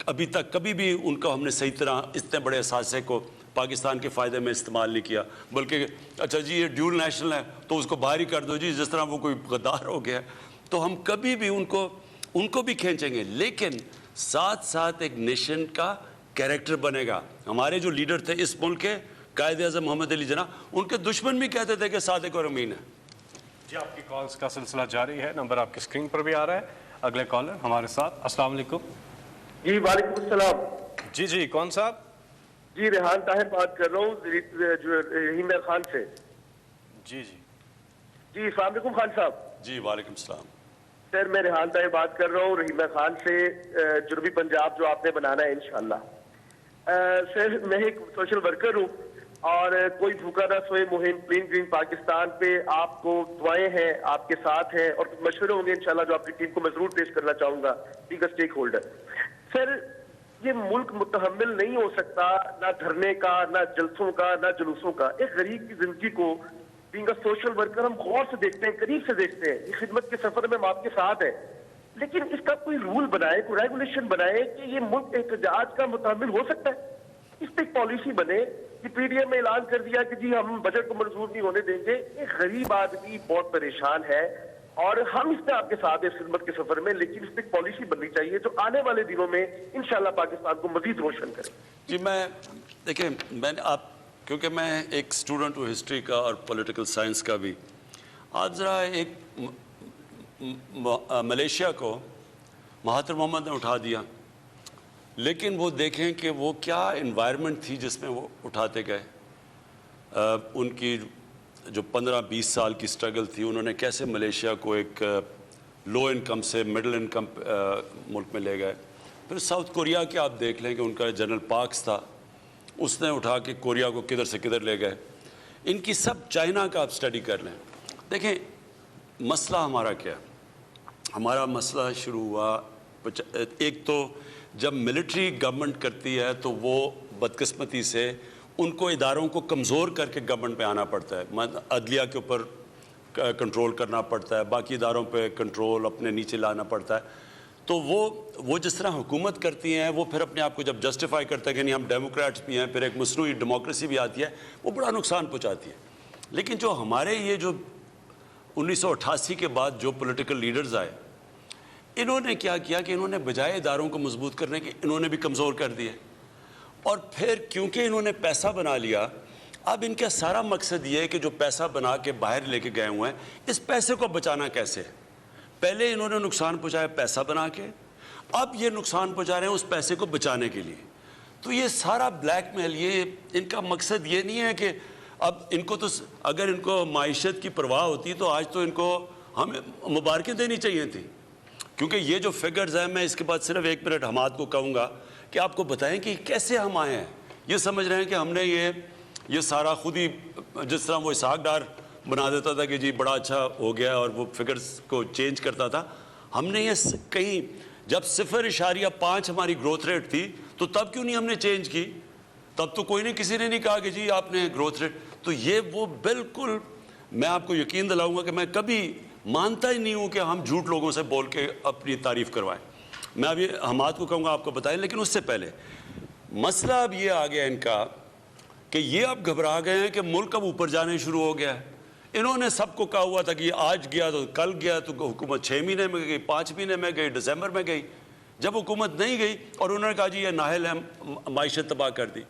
ابھی تک کبھی بھی ان کو ہم نے صحیح طرح اتنے بڑے اثاثے کو پاکستان کے فائدے میں استعمال نہیں کیا, بلکہ اچھا جی یہ ڈیول نیشنل ہے تو اس کو باہر ہی کر دو جی, جس طرح وہ کوئی غدار ہو گیا. تو ہم کبھی بھی ان کو بھی کھینچیں گے, لیکن ساتھ ساتھ ایک نیشن کا کیریکٹر بنے گا. ہمارے جو لیڈر تھے اس ملک کے, قائد اعظم محمد علی جناح, ان کے دشمن بھی کہتے تھے کہ صادق اور امین ہے. جی آپ کی کالز کا سلسلہ جاری ہے, نمبر آپ کی اسکرین پر بھی آ رہا ہے. اگلے کالر ہمارے ساتھ. السلام علیکم. جی وعلیکم السلام. جی کون صاحب؟ جی ریحان طاہر بات کر رہا ہوں رحیم خان سے. جی السلام علیکم خان صاحب. جی وعلیکم السلام. سر میں ریحان طاہر بات کر رہا ہوں رحیم خان سے, جنوبی پنجاب جو آپ نے بنانا ہے انشاءاللہ. سر میں ایک سوشل ورکر ہوں, اور کوئی بھوکا نہ سوئے مہم کلین گرین پاکستان پہ آپ کو دعائیں ہیں, آپ کے ساتھ ہیں, اور مشورے ہوں گے انشاءاللہ جو آپ کی ٹیم کو میں ضرور پیش کرنا چاہوں گا ٹھیک ہے اسٹیک ہولڈر. سر یہ ملک متحمل نہیں ہو سکتا نہ دھرنے کا, نہ جلسوں کا, نہ جلوسوں کا. ایک غریب کی زندگی کو بینگ اے سوشل ورکر ہم غور سے دیکھتے ہیں, قریب سے دیکھتے ہیں. یہ خدمت کے سفر میں ہم آپ کے ساتھ ہیں, لیکن اس کا کوئی رول بنائے, کوئی ریگولیشن بنائے کہ یہ ملک احتجاج کا متحمل ہو سکتا ہے. اس پہ ایک پالیسی بنے. کہ پی ڈی ایم میں اعلان کر دیا کہ جی ہم بجٹ کو منظور نہیں ہونے دیں گے. ایک غریب آدمی بہت پریشان ہے, اور ہم اس میں آپ کے ساتھ اس خدمت کے سفر میں, لیکن اس پہ ایک پالیسی بننی چاہیے جو آنے والے دنوں میں انشاءاللہ پاکستان کو مزید روشن کرے. جی دیکھیں میں نے کیونکہ میں ایک اسٹوڈنٹ ہوں ہسٹری کا اور پولیٹیکل سائنس کا بھی. آج ذرا ایک ملیشیا کو مہاتر محمد نے اٹھا دیا, لیکن وہ دیکھیں کہ وہ کیا انوائرمنٹ تھی جس میں وہ اٹھاتے گئے. ان کی جو 15-20 سال کی سٹرگل تھی, انہوں نے کیسے ملیشیا کو ایک لو انکم سے مڈل انکم ملک میں لے گئے. پھر ساؤتھ کوریا کے آپ دیکھ لیں کہ ان کا جنرل پارکس تھا, اس نے اٹھا کے کوریا کو کدھر سے کدھر لے گئے. ان کی سب چائنا کا آپ اسٹڈی کر لیں. دیکھیں مسئلہ ہمارا کیا ہے. ہمارا مسئلہ شروع ہوا ایک تو جب ملٹری گورنمنٹ کرتی ہے تو وہ بدقسمتی سے ان کو اداروں کو کمزور کر کے گورنمنٹ پہ آنا پڑتا ہے. عدلیہ کے اوپر کنٹرول کرنا پڑتا ہے, باقی اداروں پہ کنٹرول اپنے نیچے لانا پڑتا ہے. تو وہ جس طرح حکومت کرتی ہیں وہ پھر اپنے آپ کو جب جسٹیفائی کرتا ہے کہ نہیں ہم ڈیموکریٹس بھی ہیں, پھر ایک مصنوعی ڈیموکریسی بھی آتی ہے, وہ بڑا نقصان پہنچاتی ہے. لیکن جو ہمارے یہ جو 1988 کے بعد جو پولیٹیکل لیڈرز آئے, انہوں نے کیا کیا کہ انہوں نے بجائے اداروں کو مضبوط کرنے کے انہوں نے بھی کمزور کر دیے. اور پھر کیونکہ انہوں نے پیسہ بنا لیا, اب ان کا سارا مقصد یہ ہے کہ جو پیسہ بنا کے باہر لے کے گئے ہوئے ہیں, اس پیسے کو بچانا کیسے. پہلے انہوں نے نقصان پہنچایا پیسہ بنا کے, اب یہ نقصان پہنچا رہے ہیں اس پیسے کو بچانے کے لیے. تو یہ سارا بلیک میل, یہ ان کا مقصد یہ نہیں ہے کہ اب ان کو تو اگر ان کو معیشت کی پرواہ ہوتی تو آج تو ان کو ہمیں مبارکیں دینی چاہیے تھی. کیونکہ یہ جو فگرز ہیں, میں اس کے بعد صرف 1 منٹ حماد کو کہوں گا کہ آپ کو بتائیں کہ کیسے ہم آئے ہیں. یہ سمجھ رہے ہیں کہ ہم نے یہ سارا خود ہی, جس طرح وہ اسحاق ڈار بنا دیتا تھا کہ جی بڑا اچھا ہو گیا اور وہ فگرز کو چینج کرتا تھا, ہم نے یہ کہیں جب 0.5 ہماری گروتھ ریٹ تھی تو تب کیوں نہیں ہم نے چینج کی. تب تو کوئی نہیں, کسی نے نہیں کہا کہ جی آپ نے گروتھ ریٹ. تو یہ وہ بالکل میں آپ کو یقین دلاؤں گا کہ میں کبھی مانتا ہی نہیں ہوں کہ ہم جھوٹ لوگوں سے بول کے اپنی تعریف کروائیں. میں ابھی حماد کو کہوں گا آپ کو بتائیں, لیکن اس سے پہلے مسئلہ اب یہ آ گیا ان کا کہ یہ اب گھبرا گئے ہیں کہ ملک اب اوپر جانے شروع ہو گیا ہے. انہوں نے سب کو کہا ہوا تھا کہ آج گیا تو کل گیا, تو حکومت 6 مہینے میں گئی, 5 مہینے میں گئی, دسمبر میں گئی. جب حکومت نہیں گئی اور انہوں نے کہا جی یہ نااہل ہے, معیشت تباہ کر دی.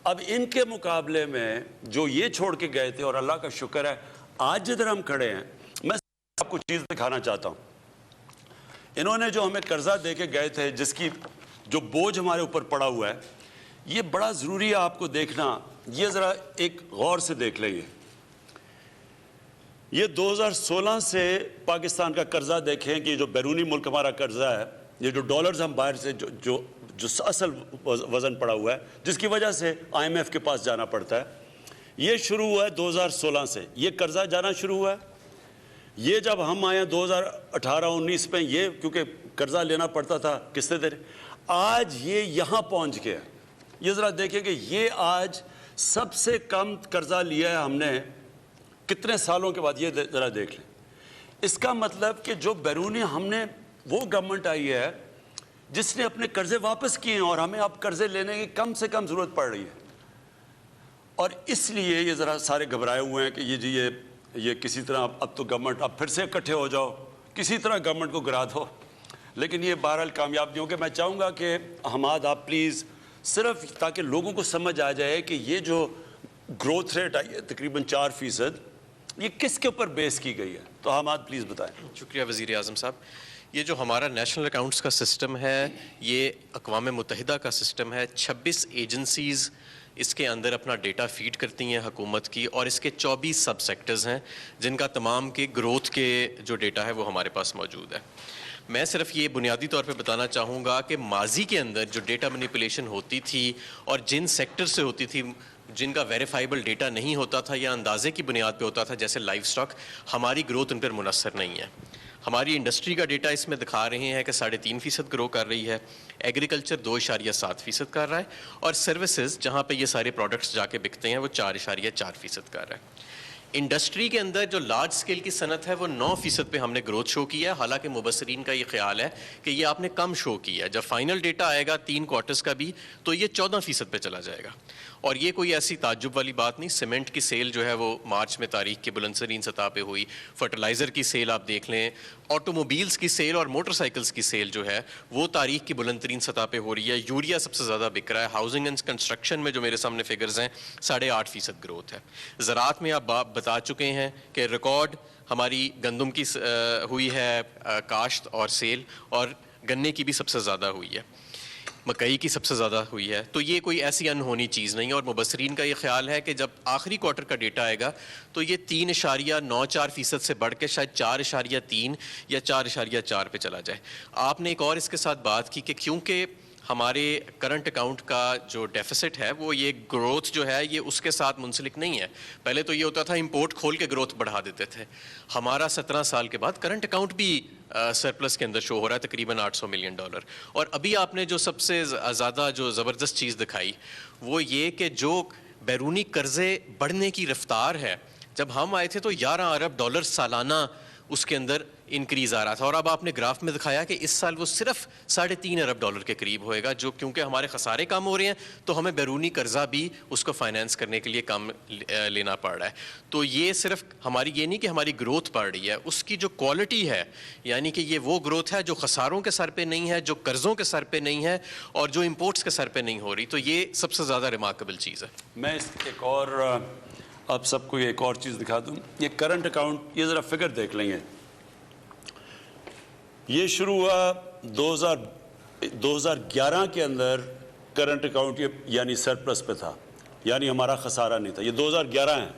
اب ان کے مقابلے میں جو یہ چھوڑ کے گئے تھے, اور اللہ کا شکر ہے آج جدھر ہم کھڑے ہیں, میں آپ کو چیز دکھانا چاہتا ہوں. انہوں نے جو ہمیں قرضہ دے کے گئے تھے، جس کی جو بوجھ ہمارے اوپر پڑا ہوا ہے، یہ بڑا ضروری ہے آپ کو دیکھنا. یہ ذرا ایک غور سے دیکھ لیں. یہ 2016 سے پاکستان کا قرضہ دیکھیں کہ جو بیرونی ملک ہمارا قرضہ ہے، یہ جو ڈالرز ہم باہر سے جو اصل وزن پڑا ہوا ہے، جس کی وجہ سے IMF کے پاس جانا پڑتا ہے، یہ شروع ہوا ہے 2016 سے. یہ قرضہ جانا شروع ہوا ہے. یہ جب ہم آئے 2018-19 میں، یہ کیونکہ قرضہ لینا پڑتا تھا قسطیں دے رہے، آج یہ یہاں پہنچ گیا. یہ ذرا دیکھیں کہ یہ آج سب سے کم قرضہ لیا ہے ہم نے کتنے سالوں کے بعد. یہ ذرا دیکھ لیں. اس کا مطلب کہ جو بیرونی ہم نے، وہ گورنمنٹ آئی ہے جس نے اپنے قرضے واپس کیے ہیں، اور ہمیں اب قرضے لینے کی کم سے کم ضرورت پڑ رہی ہے. اور اس لیے یہ ذرا سارے گھبرائے ہوئے ہیں کہ یہ کسی طرح اب تو گورنمنٹ اب پھر سے اکٹھے ہو جاؤ، کسی طرح گورنمنٹ کو گرا دو. لیکن یہ بہرحال کامیاب نہیں ہوگا. میں چاہوں گا کہ حماد آپ پلیز صرف تاکہ لوگوں کو سمجھ آ جائے کہ یہ جو گروتھ ریٹ آئی ہے تقریباً 4%، یہ کس کے اوپر بیس کی گئی ہے. تو حماد پلیز بتائیں. شکریہ وزیر اعظم صاحب. یہ جو ہمارا نیشنل اکاؤنٹس کا سسٹم ہے، یہ اقوام متحدہ کا سسٹم ہے. 26 ایجنسیز اس کے اندر اپنا ڈیٹا فیڈ کرتی ہیں حکومت کی، اور اس کے 24 سب سیکٹرز ہیں جن کا تمام کے گروتھ کے جو ڈیٹا ہے وہ ہمارے پاس موجود ہے. میں صرف یہ بنیادی طور پہ بتانا چاہوں گا کہ ماضی کے اندر جو ڈیٹا مینیپولیشن ہوتی تھی اور جن سیکٹر سے ہوتی تھی جن کا ویریفائبل ڈیٹا نہیں ہوتا تھا یا اندازے کی بنیاد پہ ہوتا تھا، جیسے لائف سٹاک، ہماری گروتھ ان پر منحصر نہیں ہے. ہماری انڈسٹری کا ڈیٹا اس میں دکھا رہے ہیں کہ 3.5% گرو کر رہی ہے، ایگریکلچر 2.7% کر رہا ہے، اور سروسز جہاں پہ یہ سارے پروڈکٹس جا کے بکتے ہیں وہ 4.4% کر رہا ہے. انڈسٹری کے اندر جو لارج سکیل کی صنعت ہے وہ 9% پہ ہم نے گروتھ شو کیا ہے، حالانکہ مبصرین کا یہ خیال ہے کہ یہ آپ نے کم شو کیا ہے. جب فائنل ڈیٹا آئے گا 3 کوارٹرز کا بھی تو یہ 14% پہ چلا جائے گا. اور یہ کوئی ایسی تعجب والی بات نہیں. سیمنٹ کی سیل جو ہے وہ مارچ میں تاریخ کے بلند ترین سطح پہ ہوئی. فرٹیلائزر کی سیل آپ دیکھ لیں، آٹو موبیلز کی سیل اور موٹر سائیکلز کی سیل جو ہے وہ تاریخ کی بلند ترین سطح پہ ہو رہی ہے. یوریا سب سے زیادہ بک رہا ہے. ہاؤسنگ اینڈ کنسٹرکشن میں جو میرے سامنے فگرز ہیں 8.5% گروتھ ہے. زراعت میں آپ بتا چکے ہیں کہ ریکارڈ ہماری گندم کی ہوئی ہے کاشت اور سیل، اور گنے کی بھی سب سے زیادہ ہوئی ہے، مکئی کی سب سے زیادہ ہوئی ہے. تو یہ کوئی ایسی انہونی چیز نہیں. اور مبصرین کا یہ خیال ہے کہ جب آخری کوارٹر کا ڈیٹا آئے گا تو یہ 3.94% سے بڑھ کے شاید 4.3 یا 4.4 پہ چلا جائے. آپ نے ایک اور اس کے ساتھ بات کی کہ کیونکہ ہمارے کرنٹ اکاؤنٹ کا جو ڈیفیسٹ ہے وہ یہ گروتھ جو ہے یہ اس کے ساتھ منسلک نہیں ہے. پہلے تو یہ ہوتا تھا امپورٹ کھول کے گروتھ بڑھا دیتے تھے. ہمارا 17 سال کے بعد کرنٹ اکاؤنٹ بھی سرپلس کے اندر شو ہو رہا ہے تقریباً $800 ملین. اور ابھی آپ نے جو سب سے زیادہ جو زبردست چیز دکھائی وہ یہ کہ جو بیرونی قرضے بڑھنے کی رفتار ہے، جب ہم آئے تھے تو $11 ارب سالانہ اس کے اندر انکریز آ رہا تھا، اور اب آپ نے گراف میں دکھایا کہ اس سال وہ صرف $3.5 ارب کے قریب ہوئے گا. جو کیونکہ ہمارے خسارے کم ہو رہے ہیں تو ہمیں بیرونی قرضہ بھی اس کو فائنینس کرنے کے لیے کم لینا پڑ رہا ہے. تو یہ صرف ہماری یہ نہیں کہ ہماری گروتھ بڑھ رہی ہے، اس کی جو کوالٹی ہے، یعنی کہ یہ وہ گروتھ ہے جو خساروں کے سر پہ نہیں ہے، جو قرضوں کے سر پہ نہیں ہے، اور جو امپورٹس کے سر پہ نہیں ہو رہی. تو یہ سب سے زیادہ ریمارکیبل چیز ہے. میں ایک اور آپ سب کو ایک اور چیز دکھا دوں. یہ کرنٹ اکاؤنٹ، یہ ذرا فگر دیکھ لیں گے. یہ شروع ہوا 2011 کے اندر کرنٹ اکاؤنٹ یعنی سرپلس پہ تھا، یعنی ہمارا خسارہ نہیں تھا. یہ 2011 ہے.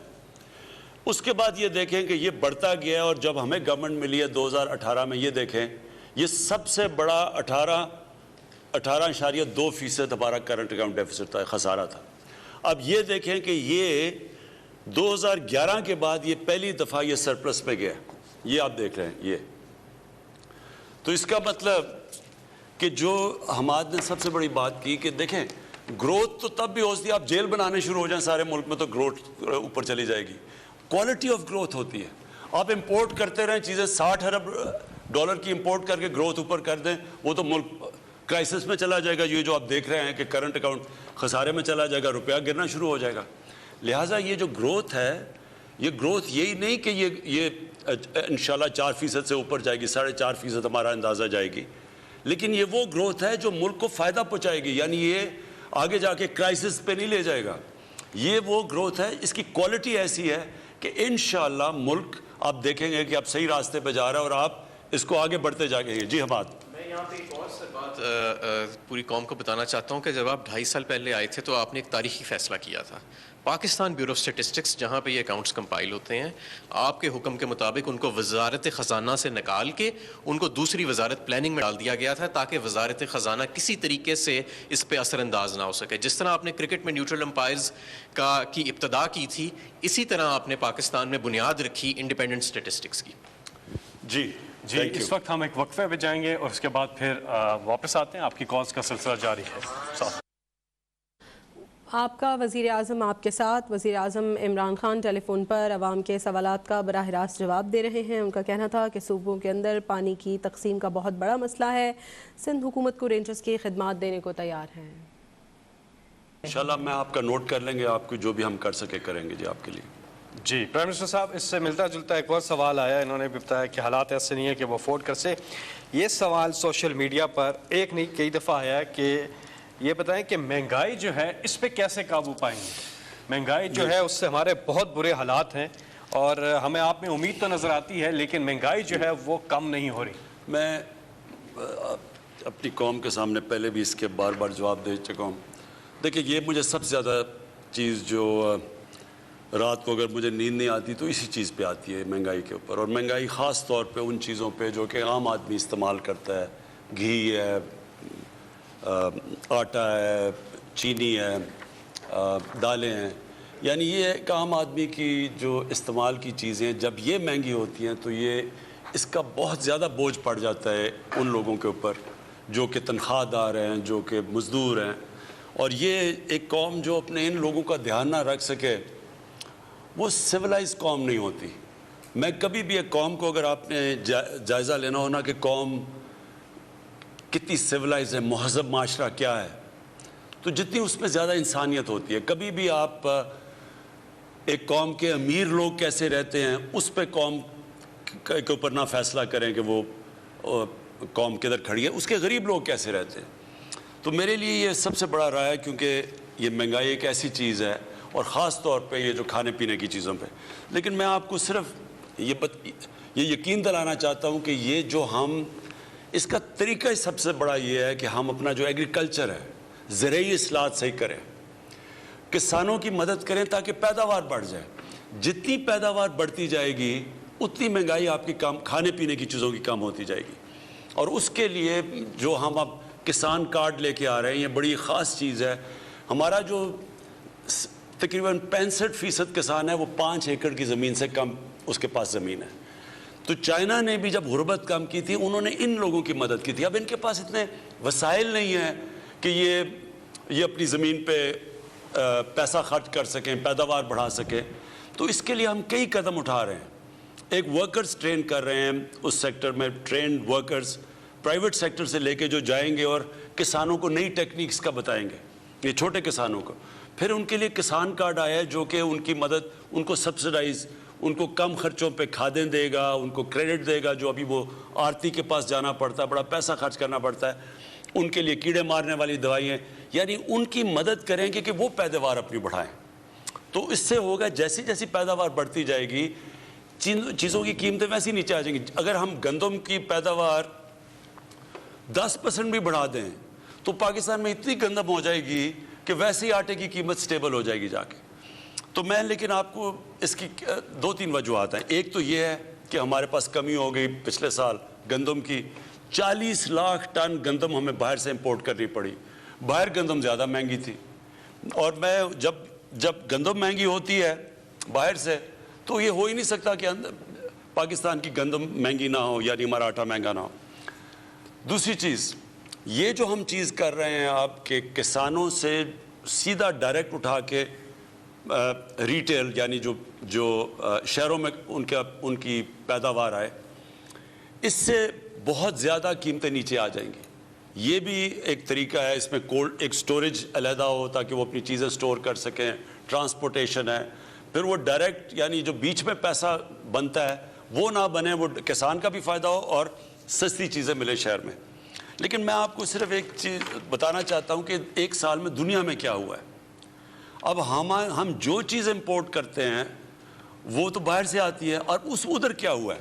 اس کے بعد یہ دیکھیں کہ یہ بڑھتا گیا ہے، اور جب ہمیں گورنمنٹ ملی ہے 2018 میں، یہ دیکھیں یہ سب سے بڑا 18.2% ہمارا کرنٹ اکاؤنٹ ڈیفیسٹ تھا، خسارہ تھا. اب یہ دیکھیں کہ یہ 2011 کے بعد یہ پہلی دفعہ یہ سرپلس پہ گیا. یہ آپ دیکھ رہے ہیں. یہ تو اس کا مطلب کہ جو حماد نے سب سے بڑی بات کی کہ دیکھیں گروتھ تو تب بھی ہوتی ہے، آپ جیل بنانے شروع ہو جائیں سارے ملک میں تو گروتھ اوپر چلی جائے گی. کوالٹی آف گروتھ ہوتی ہے. آپ امپورٹ کرتے رہیں چیزیں، $60 ارب کی امپورٹ کر کے گروتھ اوپر کر دیں، وہ تو ملک کرائسس میں چلا جائے گا. یہ جو آپ دیکھ رہے ہیں کہ کرنٹ اکاؤنٹ خسارے میں چلا جائے گا، روپیہ گرنا شروع ہو جائے گا. لہٰذا یہ جو گروتھ ہے، یہ گروتھ یہی نہیں کہ یہ انشاءاللہ 4% سے اوپر جائے گی، 4.5% ہمارا اندازہ جائے گی، لیکن یہ وہ گروتھ ہے جو ملک کو فائدہ پہنچائے گی. یعنی یہ آگے جا کے کرائسس پہ نہیں لے جائے گا. یہ وہ گروتھ ہے، اس کی کوالٹی ایسی ہے کہ انشاءاللہ ملک آپ دیکھیں گے کہ آپ صحیح راستے پہ جا رہا ہے، اور آپ اس کو آگے بڑھتے جائیں گے. جی حماد. میں یہاں پہ ایک اور سے بات پوری قوم کو بتانا چاہتا ہوں کہ جب آپ 2.5 سال پہلے آئے تھے تو آپ نے ایک تاریخی فیصلہ کیا تھا. پاکستان بیورو آف اسٹیٹسٹکس جہاں پہ یہ اکاؤنٹس کمپائل ہوتے ہیں، آپ کے حکم کے مطابق ان کو وزارت خزانہ سے نکال کے ان کو دوسری وزارت پلاننگ میں ڈال دیا گیا تھا تاکہ وزارت خزانہ کسی طریقے سے اس پہ اثر انداز نہ ہو سکے. جس طرح آپ نے کرکٹ میں نیوٹرل امپائرز کی ابتدا کی تھی، اسی طرح آپ نے پاکستان میں بنیاد رکھی انڈیپینڈنٹ اسٹیٹسٹکس کی. جی اس وقت ہم ایک وقفے پہ جائیں گے اور اس کے بعد پھر واپس آتے ہیں. آپ کی کالز کا سلسلہ جاری ہے. آپ کا وزیر اعظم آپ کے ساتھ. وزیر اعظم عمران خان ٹیلی فون پر عوام کے سوالات کا براہ راست جواب دے رہے ہیں. ان کا کہنا تھا کہ صوبوں کے اندر پانی کی تقسیم کا بہت بڑا مسئلہ ہے. سندھ حکومت کو رینجرز کی خدمات دینے کو تیار ہے. انشاءاللہ میں آپ کا نوٹ کر لیں گے، آپ کو جو بھی ہم کر سکے کریں گے. جی آپ کے لیے. جی پرائم منسٹر صاحب، اس سے ملتا جلتا ایک اور سوال آیا. انہوں نے بھی بتایا کہ حالات ایسے نہیں ہیں کہ وہ افورڈ کر سے. یہ سوال سوشل میڈیا پر ایک نہیں کئی دفعہ آیا ہے کہ یہ بتائیں کہ مہنگائی جو ہے اس پہ کیسے قابو پائیں گے. مہنگائی جو ہے اس سے ہمارے بہت برے حالات ہیں اور ہمیں آپ میں امید تو نظر آتی ہے لیکن مہنگائی جو ہے وہ کم نہیں ہو رہی. میں اپنی قوم کے سامنے پہلے بھی اس کے بار بار جواب دے چکا ہوں. دیکھیں یہ مجھے سب سے زیادہ چیز جو رات کو اگر مجھے نیند نہیں آتی تو اسی چیز پہ آتی ہے، مہنگائی کے اوپر. اور مہنگائی خاص طور پہ ان چیزوں پہ جو کہ عام آدمی استعمال کرتا ہے. گھی ہے، آٹا ہے، چینی ہے، دالیں ہیں. یعنی یہ ایک عام آدمی کی جو استعمال کی چیزیں جب یہ مہنگی ہوتی ہیں تو یہ اس کا بہت زیادہ بوجھ پڑ جاتا ہے ان لوگوں کے اوپر جو کہ تنخواہ دار ہیں، جو کہ مزدور ہیں. اور یہ ایک قوم جو اپنے ان لوگوں کا دھیان نہ رکھ سکے وہ سویلائز قوم نہیں ہوتی. میں کبھی بھی ایک قوم کو اگر آپ نے جائزہ لینا ہونا کہ قوم کتنی سویلائز ہے، مہذب معاشرہ کیا ہے، تو جتنی اس میں زیادہ انسانیت ہوتی ہے. کبھی بھی آپ ایک قوم کے امیر لوگ کیسے رہتے ہیں اس پہ قوم کے اوپر نہ فیصلہ کریں کہ وہ قوم کدھر کھڑی ہے، اس کے غریب لوگ کیسے رہتے ہیں. تو میرے لیے یہ سب سے بڑا رائے ہے کیونکہ یہ مہنگائی ایک ایسی چیز ہے اور خاص طور پہ یہ جو کھانے پینے کی چیزوں پہ. لیکن میں آپ کو صرف یہ یقین دلانا چاہتا ہوں کہ یہ جو ہم اس کا طریقہ سب سے بڑا یہ ہے کہ ہم اپنا جو ایگریکلچر ہے، زرعی اصلاحات صحیح کریں، کسانوں کی مدد کریں تاکہ پیداوار بڑھ جائے. جتنی پیداوار بڑھتی جائے گی اتنی مہنگائی آپ کی کھانے پینے کی چیزوں کی کم ہوتی جائے گی. اور اس کے لیے جو ہم اب کسان کارڈ لے کے آ رہے ہیں یہ بڑی خاص چیز ہے. ہمارا جو تقریباً 65% کسان ہے وہ 5 ایکڑ کی زمین سے کم اس کے پاس زمین ہے. تو چائنا نے بھی جب غربت کم کی تھی انہوں نے ان لوگوں کی مدد کی تھی. اب ان کے پاس اتنے وسائل نہیں ہیں کہ یہ اپنی زمین پہ پیسہ خرچ کر سکیں، پیداوار بڑھا سکیں. تو اس کے لیے ہم کئی قدم اٹھا رہے ہیں. ایک ورکرز ٹرین کر رہے ہیں اس سیکٹر میں، ٹرینڈ ورکرز پرائیویٹ سیکٹر سے لے کے جو جائیں گے اور کسانوں کو نئی ٹیکنیکس کا بتائیں گے، یہ چھوٹے کسانوں کو. پھر ان کے لیے کسان کارڈ آیا ہے جو کہ ان کی مدد، ان کو سبسڈائز، ان کو کم خرچوں پہ کھادیں دے گا، ان کو کریڈٹ دے گا. جو ابھی وہ آرتی کے پاس جانا پڑتا ہے، بڑا پیسہ خرچ کرنا پڑتا ہے، ان کے لیے کیڑے مارنے والی دوائیں، یعنی ان کی مدد کریں گے کہ وہ پیداوار اپنی بڑھائیں. تو اس سے ہوگا جیسی جیسی پیداوار بڑھتی جائے گی چیزوں کی قیمتیں ویسی نیچے آ جائیں گی. اگر ہم گندم کی پیداوار 10% بھی بڑھا دیں تو پاکستان میں اتنی گندم ہو جائے گی کہ ویسے ہی آٹے کی قیمت سٹیبل ہو جائے گی جا کے. تو میں لیکن آپ کو اس کی 2-3 وجوہات ہیں. ایک تو یہ ہے کہ ہمارے پاس کمی ہو گئی پچھلے سال گندم کی. 40 لاکھ ٹن گندم ہمیں باہر سے امپورٹ کرنی پڑی. باہر گندم زیادہ مہنگی تھی. اور میں جب گندم مہنگی ہوتی ہے باہر سے تو یہ ہو ہی نہیں سکتا کہ پاکستان کی گندم مہنگی نہ ہو، یعنی ہمارا آٹا مہنگا نہ ہو. دوسری چیز یہ جو ہم چیز کر رہے ہیں آپ کے کسانوں سے سیدھا ڈائریکٹ اٹھا کے ریٹیل، یعنی جو شہروں میں ان کی پیداوار آئے، اس سے بہت زیادہ قیمتیں نیچے آ جائیں گی. یہ بھی ایک طریقہ ہے. اس میں ایک سٹوریج علیحدہ ہو تاکہ وہ اپنی چیزیں سٹور کر سکیں. ٹرانسپورٹیشن ہے. پھر وہ ڈائریکٹ یعنی جو بیچ میں پیسہ بنتا ہے وہ نہ بنے، وہ کسان کا بھی فائدہ ہو اور سستی چیزیں ملیں شہر میں. لیکن میں آپ کو صرف ایک چیز بتانا چاہتا ہوں کہ 1 سال میں دنیا میں کیا ہوا ہے. اب ہم جو چیز امپورٹ کرتے ہیں وہ تو باہر سے آتی ہے، اور ادھر کیا ہوا ہے.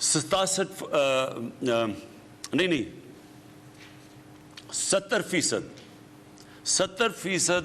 70%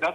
10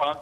5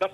10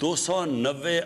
290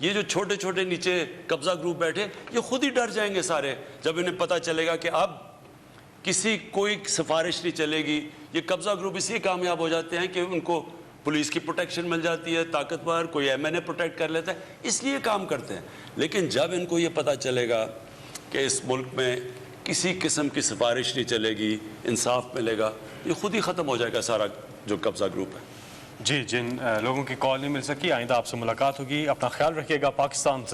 یہ جو چھوٹے چھوٹے نیچے قبضہ گروپ بیٹھے یہ خود ہی ڈر جائیں گے سارے جب انہیں پتہ چلے گا کہ اب کسی کوئی سفارش نہیں چلے گی. یہ قبضہ گروپ اس لیے کامیاب ہو جاتے ہیں کہ ان کو پولیس کی پروٹیکشن مل جاتی ہے, طاقتور کوئی ایم این اے پروٹیکٹ کر لیتا ہے, اس لیے کام کرتے ہیں. لیکن جب ان کو یہ پتہ چلے گا کہ اس ملک میں کسی قسم کی سفارش نہیں چلے گی, انصاف ملے گا, یہ خود ہی ختم ہو جائے گا سارا جو قبضہ گروپ ہے. جی, جن لوگوں کی کال نہیں مل سکی, آئندہ آپ سے ملاقات ہوگی. اپنا خیال رکھیے گا. پاکستان